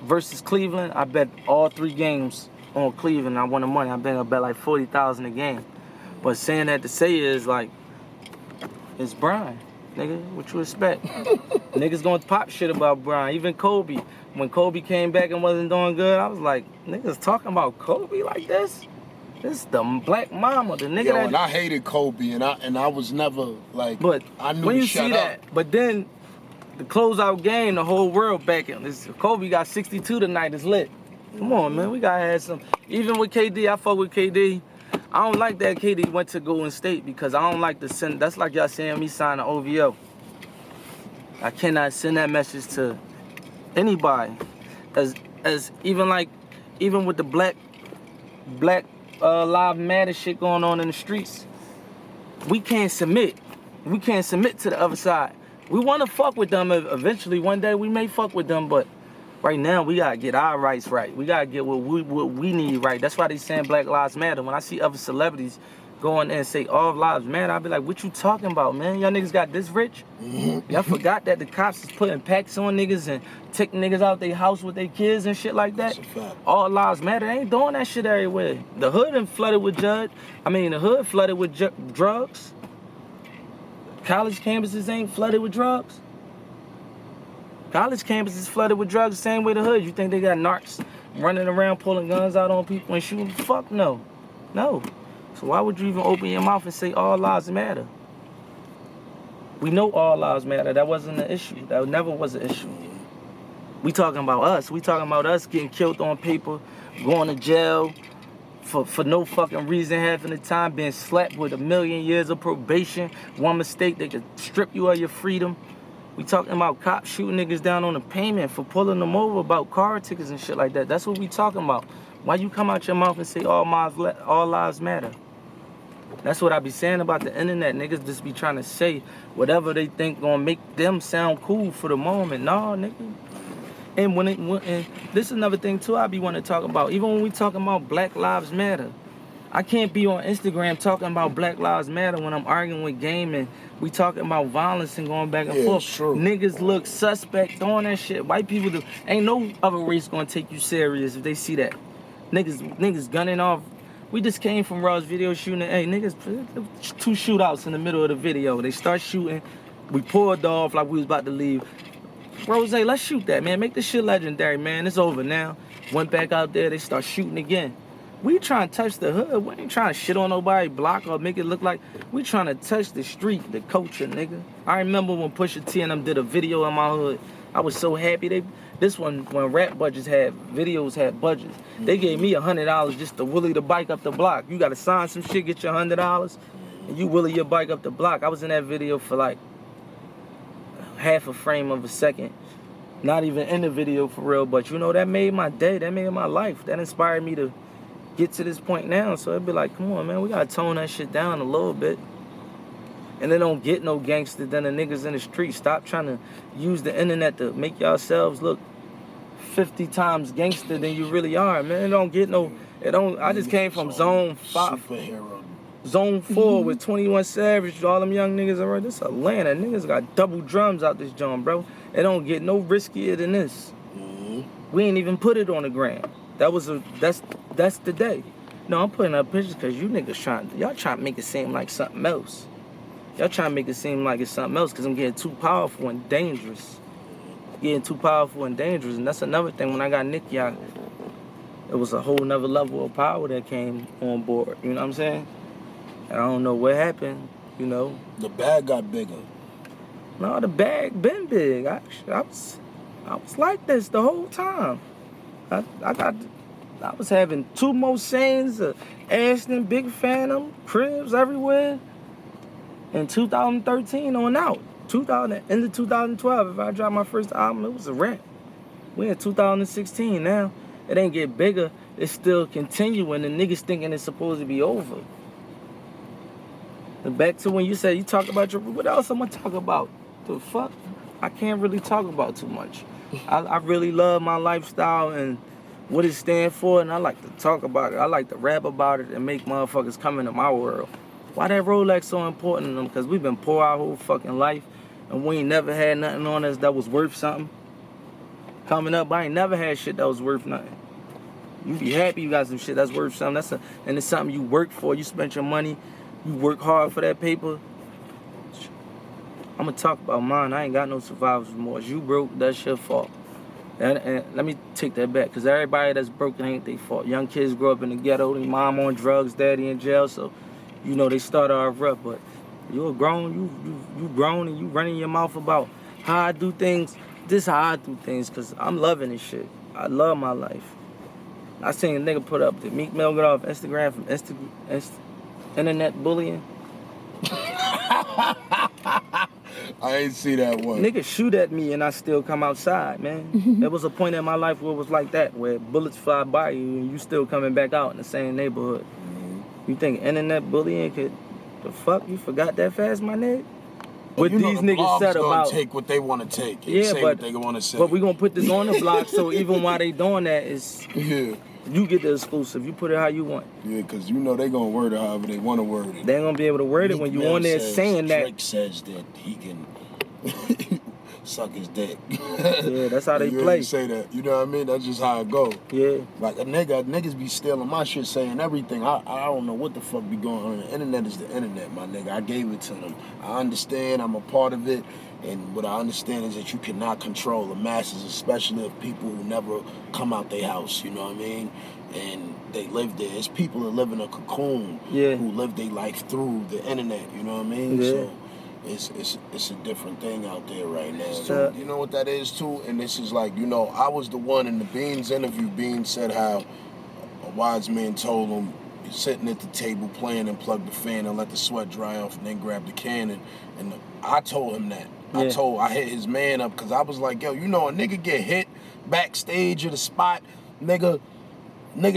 Speaker 2: versus Cleveland, I bet all 3 games on Cleveland. I won the money. I bet like $40,000 a game. But saying that to say is like, it's Bron. Nigga, what you expect? Niggas gonna pop shit about Bron. Even Kobe. When Kobe came back and wasn't doing good, I was like, niggas talking about Kobe like this? This is the black mama, the nigga that...
Speaker 1: and I hated Kobe, and I was never, like,
Speaker 2: but
Speaker 1: I knew
Speaker 2: when you
Speaker 1: to shut
Speaker 2: see
Speaker 1: up.
Speaker 2: that, but then the closeout game, the whole world back in. Kobe got 62 tonight, it's lit. Come on, man, we gotta have some... Even with KD, I fuck with KD. I don't like that KD went to Golden State because I don't like to send. That's like y'all saying me sign an OVO. I cannot send that message to anybody. As even with the black Lives Matter shit going on in the streets, we can't submit. We can't submit to the other side. We want to fuck with them eventually. One day we may fuck with them, but right now, we gotta get our rights right. We gotta get what we need right. That's why they saying Black Lives Matter. When I see other celebrities go in there and say all lives matter, I be like, what you talking about, man? Y'all niggas got this rich? Y'all forgot that the cops is putting packs on niggas and taking niggas out their house with their kids and shit like that?
Speaker 1: That's a fact.
Speaker 2: All lives matter. They ain't doing that shit everywhere. The hood and flooded with drugs. College campuses ain't flooded with drugs. College campuses flooded with drugs the same way the hood. You think they got narcs running around pulling guns out on people and shooting? Fuck no. No. So why would you even open your mouth and say all lives matter? We know all lives matter. That wasn't an issue. That never was an issue. We talking about us. We talking about us getting killed on paper, going to jail, for no fucking reason half of the time, being slapped with 1,000,000 years of probation. One mistake, they could strip you of your freedom. We talking about cops shooting niggas down on the payment for pulling them over about car tickets and shit like that. That's what we talking about. Why you come out your mouth and say all lives matter? That's what I be saying about the internet. Niggas just be trying to say whatever they think gonna make them sound cool for the moment. Nah, nigga. And and this is another thing too I be wanting to talk about. Even when we talking about Black Lives Matter, I can't be on Instagram talking about Black Lives Matter when I'm arguing with Game and we talking about violence and going back and forth.
Speaker 1: True.
Speaker 2: Niggas look suspect doing that shit. White people do. Ain't no other race gonna take you serious if they see that. Niggas gunning off. We just came from Raw's video shooting. Hey, niggas, 2 shootouts in the middle of the video. They start shooting. We pulled off like we was about to leave. Rose, let's shoot that, man. Make this shit legendary, man. It's over now. Went back out there. They start shooting again. We trying to touch the hood. We ain't trying to shit on nobody, block or make it look like we trying to touch the street, the culture, nigga. I remember when Pusha T and them did a video in my hood. I was so happy. This one, when rap budgets had budgets, they gave me $100 just to willy the bike up the block. You gotta sign some shit, get your $100, and you willy your bike up the block. I was in that video for like half a frame of a second. Not even in the video for real, but you know, that made my day, that made my life. That inspired me to get to this point now. So it'd be like, come on, man, we gotta tone that shit down a little bit. And they don't get no gangster than the niggas in the street. Stop trying to use the internet to make yourselves look 50 times gangster than you really are, man. I just came from Zone 5.
Speaker 1: Superhero.
Speaker 2: Zone 4 with 21 Savage, all them young niggas around. This Atlanta. Niggas got double drums out this joint, bro. It don't get no riskier than this. We ain't even put it on the gram. That's the day. No, I'm putting up pictures because you niggas y'all trying to make it seem like something else. Y'all trying to make it seem like it's something else because I'm getting too powerful and dangerous. And that's another thing. When I got Nicky out, it was a whole nother level of power that came on board. You know what I'm saying? And I don't know what happened, you know.
Speaker 1: The bag got bigger.
Speaker 2: No, the bag been big. I was like this the whole time. I was having 2 more scenes, Ashton, Big Phantom, cribs everywhere. In 2013 on out. End of 2012, if I dropped my first album, it was a wrap. We in 2016 now. It ain't get bigger. It's still continuing. The niggas thinking it's supposed to be over. And back to when you said you talk about what else I'm gonna talk about? The fuck? I can't really talk about too much. I really love my lifestyle and what it stands for, and I like to talk about it. I like to rap about it and make motherfuckers come into my world. Why that Rolex so important to them? Because we've been poor our whole fucking life, and we ain't never had nothing on us that was worth something. Coming up, I ain't never had shit that was worth nothing. You be happy you got some shit that's worth something. And it's something you work for. You spent your money. You work hard for that paper. I'm gonna talk about mine. I ain't got no survivor's remorse. You broke, that's your fault. And let me take that back, because everybody that's broken ain't their fault. Young kids grow up in the ghetto, their mom on drugs, daddy in jail, so you know they start off rough. But you're grown, you grown, and you running your mouth about how I do things. This how I do things, because I'm loving this shit. I love my life. I seen a nigga put up the Meek Mill got off Instagram from internet bullying.
Speaker 1: I ain't see that one.
Speaker 2: Niggas shoot at me and I still come outside, man. There was a point in my life where it was like that, where bullets fly by you and you still coming back out in the same neighborhood. You think internet bullying could, the fuck, you forgot that fast, my nigga? What these niggas said about
Speaker 1: take what they want to take. And
Speaker 2: yeah,
Speaker 1: say
Speaker 2: but
Speaker 1: what they want to say.
Speaker 2: But we gonna put this on the block, so even while they doing that, is
Speaker 1: yeah.
Speaker 2: You get the exclusive. You put it how you want.
Speaker 1: Yeah, because you know they gonna word it however they want to word it.
Speaker 2: They ain't gonna be able to word it when you on there saying that.
Speaker 1: Drake says that he can suck his dick.
Speaker 2: Yeah, that's how they
Speaker 1: you
Speaker 2: play.
Speaker 1: Say that. You know what I mean? That's just how it go.
Speaker 2: Yeah.
Speaker 1: Like niggas be stealing my shit, saying everything. I don't know what the fuck be going on. The internet is the internet, my nigga. I gave it to them. I understand. I'm a part of it. And what I understand is that you cannot control the masses, especially of people who never come out their house, you know what I mean? And they live there. It's people that live in a cocoon who live their life through the internet, you know what I mean?
Speaker 2: Yeah.
Speaker 1: So it's a different thing out there right now. So, you know what that is too? And this is like, you know, I was the one in the Beans interview. Beans said how a wise man told him, sitting at the table playing and plug the fan and let the sweat dry off and then grab the can and I told him that.
Speaker 2: Yeah.
Speaker 1: I hit his man up because I was like, yo, you know a nigga get hit backstage at a spot, nigga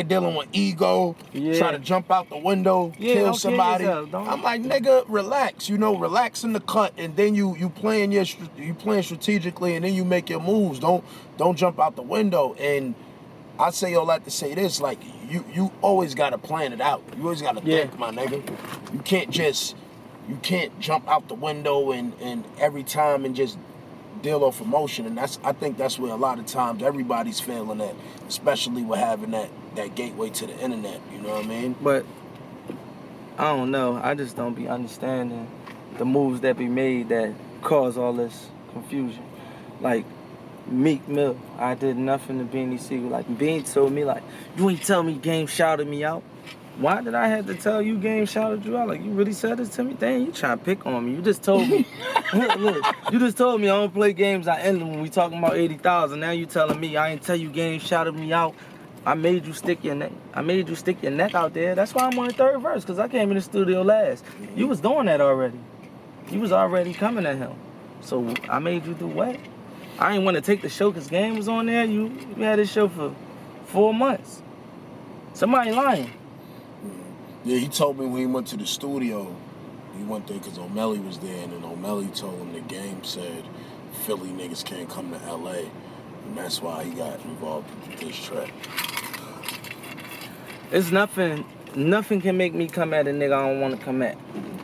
Speaker 1: dealing with ego, try to jump out the window, kill somebody. I'm like, nigga, relax, relax in the cut, and then you playing strategically, and then you make your moves. Don't jump out the window. And I say all that to say this, like, you always gotta plan it out. You always gotta think, my nigga. You can't jump out the window and every time and just deal off emotion. And I think that's where a lot of times everybody's failing at, especially with having that gateway to the internet, you know what I mean?
Speaker 2: But I don't know. I just don't be understanding the moves that be made that cause all this confusion. Like Meek Mill, I did nothing to Beanie Siegel. Like Bean told me, like, you ain't tell me Game shouted me out. Why did I have to tell you Game shouted you out? Like, you really said this to me? Dang, you trying to pick on me. You just told me. Look, you just told me I don't play games. I end them when we talking about 80,000. Now you telling me I ain't tell you Game shouted me out. I made you stick your neck. I made you stick your neck out there. That's why I'm on the third verse, because I came in the studio last. You was doing that already. You was already coming at him. So I made you do what? I ain't want to take the show because Game was on there. You had this show for 4 months. Somebody lying.
Speaker 1: Yeah, he told me when he went to the studio, he went there because O'Malley was there, and then O'Malley told him the Game said Philly niggas can't come to L.A., and that's why he got involved with this track.
Speaker 2: It's nothing can make me come at a nigga I don't want to come at.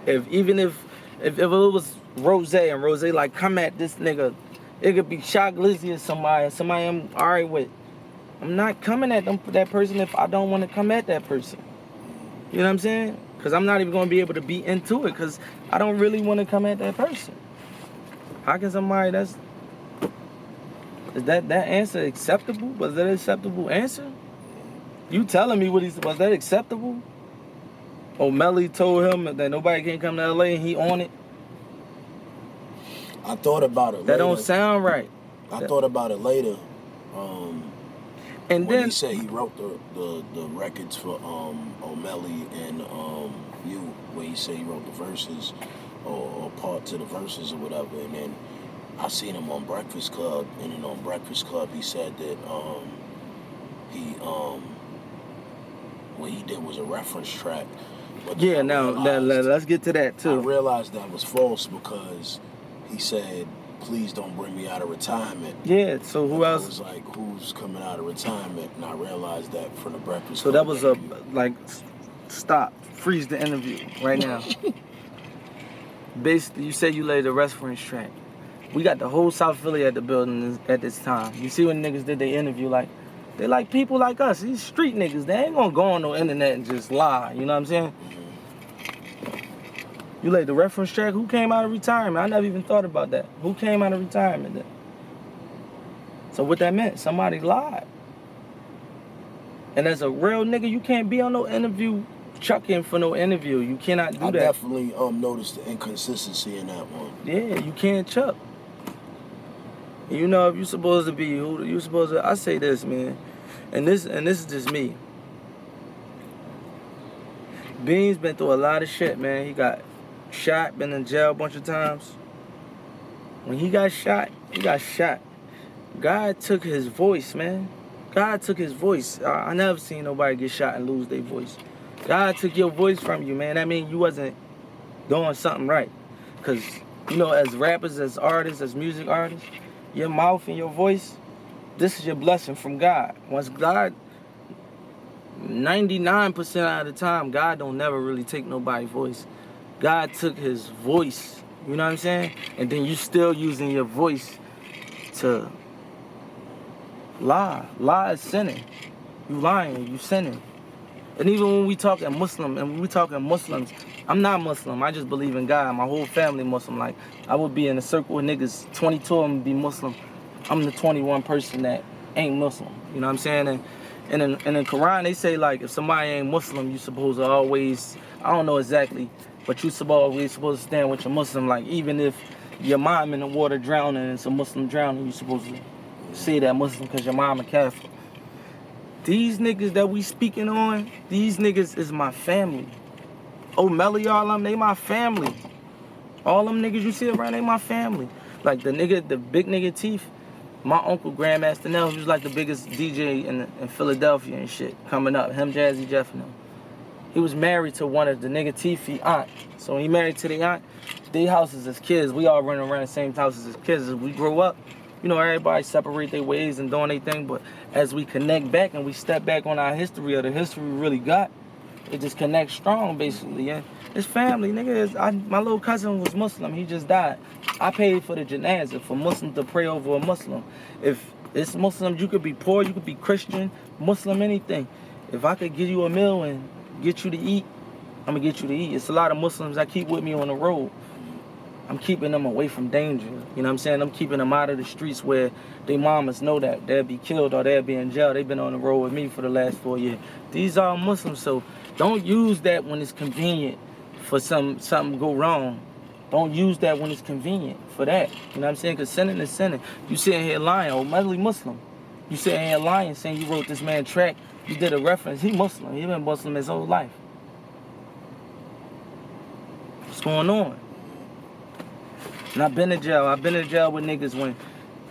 Speaker 2: Even if it was Rose and Rose like, come at this nigga, it could be Shock Lizzie or somebody I'm alright with. I'm not coming at that person if I don't want to come at that person. You know what I'm saying? Because I'm not even going to be able to be into it because I don't really want to come at that person. How can somebody is that answer acceptable? Was that an acceptable answer? You telling me was that acceptable? O'Malley told him that nobody can come to LA and he on it.
Speaker 1: I thought about it later.
Speaker 2: That don't sound right.
Speaker 1: I thought about it later.
Speaker 2: And
Speaker 1: when
Speaker 2: then
Speaker 1: he said he wrote the records for O'Malley and you, where he said he wrote the verses or parts of the verses or whatever, and then I seen him on Breakfast Club, and then on Breakfast Club he said that what he did was a reference track. But
Speaker 2: yeah, now let's get to that too.
Speaker 1: I realized that was false because he said, please don't bring me out of retirement.
Speaker 2: Yeah, so who else?
Speaker 1: I was like, who's coming out of retirement? And I realized that from the Breakfast
Speaker 2: So
Speaker 1: Club.
Speaker 2: that was stop, freeze the interview right now. Basically, you said you laid a reference track. We got the whole South Philly at the building at this time. You see when niggas did their interview, like, they like people like us. These street niggas, they ain't gonna go on no internet and just lie. You know what I'm saying? You laid the reference track. Who came out of retirement? I never even thought about that. Who came out of retirement then? So what that meant, somebody lied. And as a real nigga, you can't be on no interview chucking for no interview. You cannot do that.
Speaker 1: I definitely noticed the inconsistency in that one.
Speaker 2: Yeah, you can't chuck. You know, if you're supposed to be who you supposed to, I say this, man. And this is just me. Bean's been through a lot of shit, man. He got shot, been in jail a bunch of times. When he got shot, he got shot. God took his voice, man. God took his voice. I never seen nobody get shot and lose their voice. God took your voice from you, man. That means you wasn't doing something right. Because, you know, as rappers, as artists, as music artists, your mouth and your voice, this is your blessing from God. Once God, 99% out of the time, God don't never really take nobody's voice. God took his voice, you know what I'm saying? And then you still using your voice to lie. Lie is sinning. You lying, you sinning. And even when we talking Muslims, I'm not Muslim. I just believe in God. My whole family Muslim. Like, I would be in a circle of niggas, 22 of them be Muslim. I'm the 21 person that ain't Muslim. You know what I'm saying? And in the Quran, they say, like, if somebody ain't Muslim, you supposed to always, I don't know exactly, but you supposed to stand with your Muslim. Like, even if your mom in the water drowning and it's a Muslim drowning, you supposed to say that Muslim because your mom a Catholic. These niggas that we speaking on, these niggas is my family. Melly, all them, they my family. All them niggas you see around, they my family. Like the big nigga Teeth, my uncle Grandmaster Nell, he was like the biggest DJ in Philadelphia and shit, coming up. Him, Jazzy Jeff, and them. He was married to one of the nigga Teefy aunt. So when he married to the aunt, they houses as kids, we all running around the same houses as kids. As we grow up, you know, everybody separate their ways and doing their thing, but as we connect back and we step back on our history or the history we really got, it just connects strong, basically. And it's family, nigga. My little cousin was Muslim. He just died. I paid for the janazah for Muslim to pray over a Muslim. If it's Muslim, you could be poor, you could be Christian, Muslim, anything. If I could give you a meal and get you to eat, I'm gonna get you to eat. It's a lot of Muslims I keep with me on the road. I'm keeping them away from danger. You know what I'm saying? I'm keeping them out of the streets where they mamas know that they'll be killed or they'll be in jail. They've been on the road with me for the last 4 years. These are Muslims, so don't use that when it's convenient for something go wrong. Don't use that when it's convenient for that. You know what I'm saying? Because sinning is sinning. You sitting here lying, Medley Muslim. You sitting here lying, saying you wrote this man track. You did a reference. He Muslim. He been Muslim his whole life. What's going on? And I've been in jail. I've been in jail with niggas when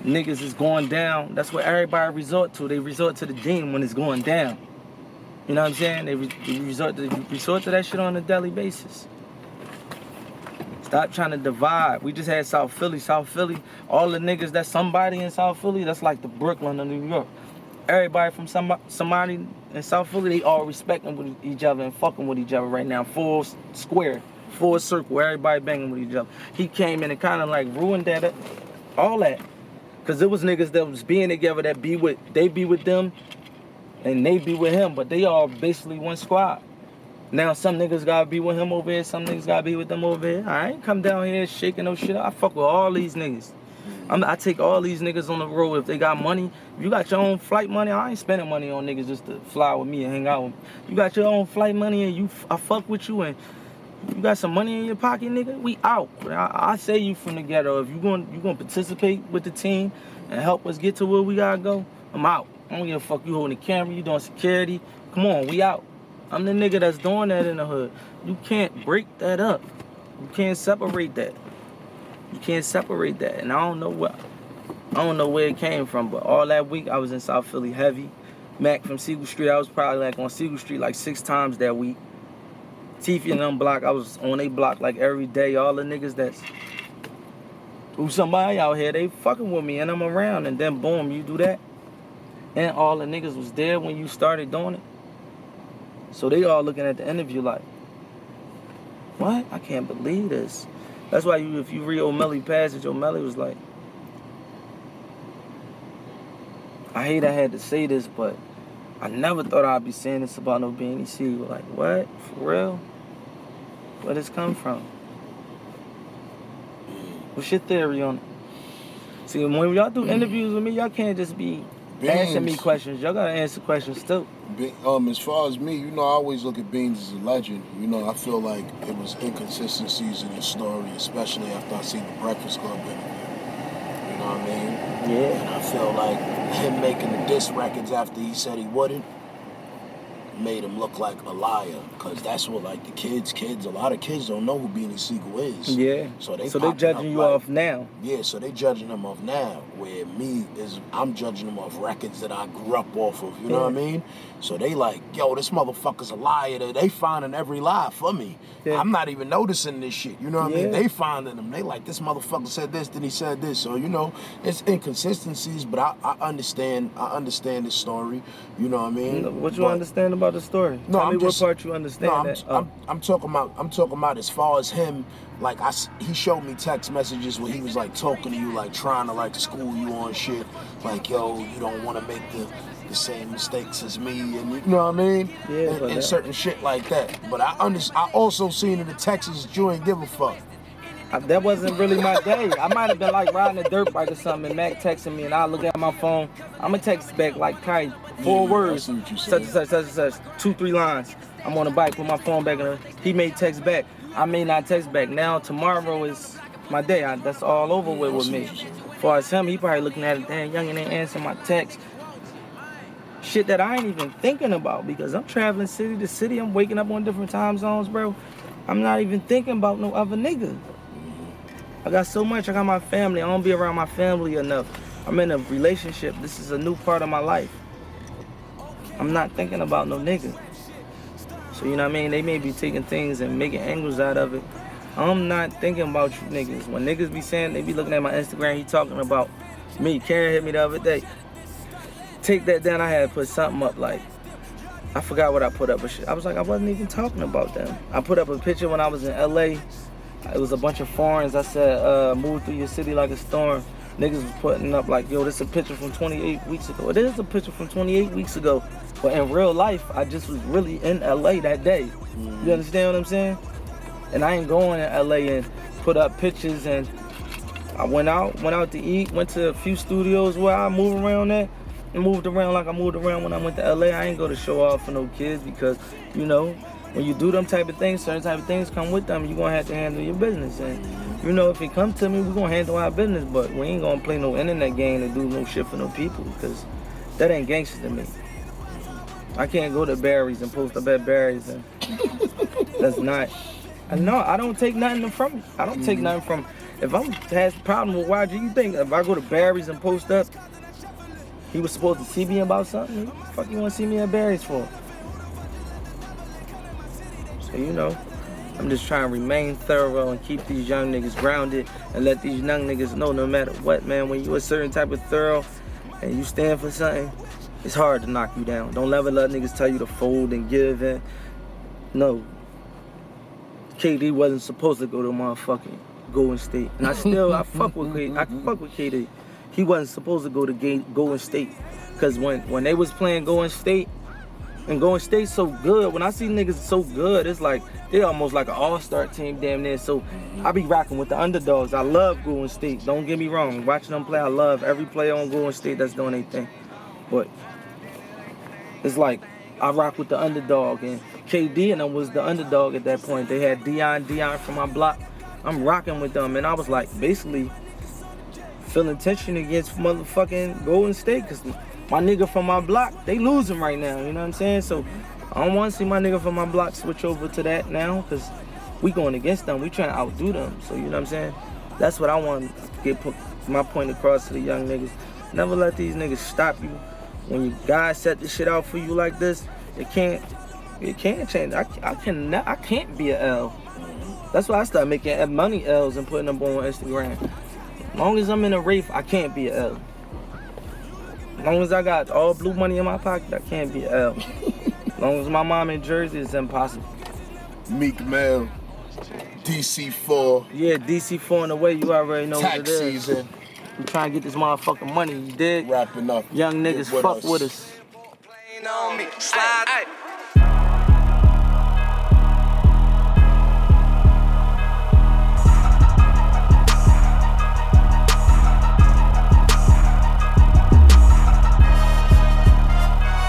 Speaker 2: niggas is going down. That's what everybody resort to. They resort to the deen when it's going down. You know what I'm saying? They resort to that shit on a daily basis. Stop trying to divide. We just had South Philly. South Philly, all the niggas that's somebody in South Philly, that's like the Brooklyn of New York. Everybody from somebody in South Philly, they all respecting with each other and fucking with each other right now. Full square, full circle, everybody banging with each other. He came in and kind of like ruined that, all that. Because there was niggas that was being together that they be with them and they be with him, but they all basically one squad. Now some niggas gotta be with him over here, some niggas gotta be with them over here. I ain't come down here shaking no shit up. I fuck with all these niggas. I take all these niggas on the road if they got money. If you got your own flight money, I ain't spending money on niggas just to fly with me and hang out with me. You got your own flight money and I fuck with you and you got some money in your pocket, nigga, we out. I say you from the ghetto. If you gonna participate with the team and help us get to where we gotta go, I'm out. I don't give a fuck you holding the camera, you doing security. Come on, we out. I'm the nigga that's doing that in the hood. You can't break that up. You can't separate that. You can't separate that. And I don't know where it came from, but all that week I was in South Philly heavy. Mac from Siegel Street, I was probably like on Siegel Street like 6 times that week. Teefy and them block, I was on they block like every day. All the niggas that's who somebody out here, they fucking with me and I'm around, and then boom, you do that. And all the niggas was there when you started doing it. So they all looking at the interview like, what? I can't believe this. That's why if you read O'Malley passage, O'Malley was like, I hate I had to say this, but I never thought I'd be saying this about no Beanie Siegel. Like, what? For real? Where this come from? What's your theory on it? See, when y'all do interviews with me, y'all can't just be asking me questions. Y'all gotta answer questions too.
Speaker 1: As far as me, you know, I always look at Beans as a legend. You know, I feel like it was inconsistencies in his story, especially after I seen the Breakfast Club interview. You know what I mean?
Speaker 2: Yeah.
Speaker 1: And I feel like him making the diss records after he said he wouldn't made him look like a liar, because that's what, like, the kids, a lot of kids don't know who Beanie Siegel is.
Speaker 2: Yeah. So they judging you off now.
Speaker 1: Yeah, so they judging him off now, where I'm judging him off records that I grew up off of, you know what I mean? So they like, yo, this motherfucker's a liar. They finding every lie for me. Yeah. I'm not even noticing this shit, you know what I mean? They finding him. They like, this motherfucker said this, then he said this. So, you know, it's inconsistencies, but I understand the story, you know what I mean?
Speaker 2: What you understand about the story?
Speaker 1: No,
Speaker 2: Tell me what part you understand.
Speaker 1: I'm talking about as far as him, like he showed me text messages where he was like talking to you, like trying to like school you on shit, like, yo, you don't want to make the same mistakes as me, and you know what I mean?
Speaker 2: Yeah,
Speaker 1: and certain shit like that. But I also seen in the Texas you ain't give a fuck.
Speaker 2: That wasn't really my day. I might have been like riding a dirt bike or something, and Mac texting me, and I look at my phone. I'm gonna text back like probably 4 words, such and such, 2-3 lines. I'm on a bike with my phone back, and he may text back. I may not text back. Now tomorrow is my day. That's all over with me. As far as him, he probably looking at it, damn, youngin' ain't answering my text. shit that I ain't even thinking about because I'm traveling city to city. I'm waking up on different time zones, bro. I'm not even thinking about no other nigga. I got so much. I got my family. I don't be around my family enough. I'm in a relationship. This is a new part of my life. I'm not thinking about no nigga. So, you know what I mean? They may be taking things and making angles out of it. I'm not thinking about you niggas. When niggas be saying, they be looking at my Instagram, he talking about me. Karen hit me the other day. Take that down. I had to put something up like, I forgot what I put up. But shit. I was like, I wasn't even talking about them. I put up a picture when I was in LA. It was a bunch of foreigns. I said, move through your city like a storm. Niggas was putting up like, yo, this is a picture from 28 weeks ago. It is a picture from 28 weeks ago. But in real life, I just was really in LA that day. You understand what I'm saying? And I ain't going to LA and put up pictures. And I went out to eat, went to a few studios where I move around at. And moved around like I moved around when I went to LA. I ain't go to show off for no kids because, you know, when you do them type of things, certain type of things come with them. You're going to have to handle your business. And, you know, if it come to me, we're going to handle our business. But we ain't going to play no internet game and do no shit for no people because that ain't gangster to me. I can't go to Barry's and post up at Barry's. And that's not. No, I don't take nothing from it. I don't take nothing from. If I'm has a problem with YG, you think if I go to Barry's and post up, he was supposed to see me about something? What the fuck you want to see me at Barry's for? So, you know, I'm just trying to remain thorough and keep these young niggas grounded and let these young niggas know no matter what, man, when you a certain type of thorough and you stand for something, it's hard to knock you down. Don't ever let niggas tell you to fold and give in. No. KD wasn't supposed to go to motherfucking Golden State. And I fuck with KD. I fuck with KD. He wasn't supposed to go to Golden State. Because when they was playing Golden State, and Golden State's so good, when I see niggas so good, it's like, they're almost like an all-star team damn near. So I be rocking with the underdogs. I love Golden State. Don't get me wrong. Watching them play, I love every player on Golden State that's doing their thing. But it's like, I rock with the underdog. And KD and them was the underdog at that point. They had Dion from my block. I'm rocking with them. And I was like, basically, feeling tension against motherfucking Golden State because my nigga from my block, they losing right now, you know what I'm saying? So I don't want to see my nigga from my block switch over to that now because we going against them. We trying to outdo them, so you know what I'm saying? That's what I want to get my point across to the young niggas. Never let these niggas stop you. When you guys set this shit out for you like this, it can't change. I can't be an L. That's why I started making money L's and putting them on Instagram. As long as I'm in a Wraith, I can't be an L. As long as I got all blue money in my pocket, I can't be an L. As long as my mom in Jersey, it's impossible.
Speaker 1: Meek Mill, DC4.
Speaker 2: Yeah, DC4 in the way, you already know what it is.
Speaker 1: Tax season.
Speaker 2: We trying to get this motherfucking money, you dig?
Speaker 1: Wrapping up.
Speaker 2: Young niggas fuck with us.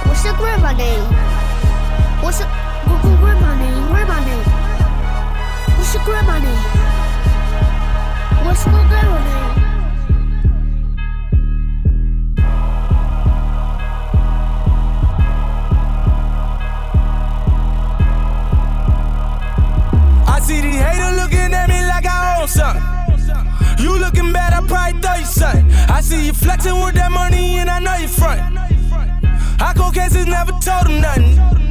Speaker 3: What's your grandma name? What's your grandma name? Grandma name. What's your grandma name? What's your grandma name?
Speaker 4: I see these haters looking at me like I own something. You looking bad, I probably thought you something. I see you flexing with that money and I know you front. I cold cases never told them nothing.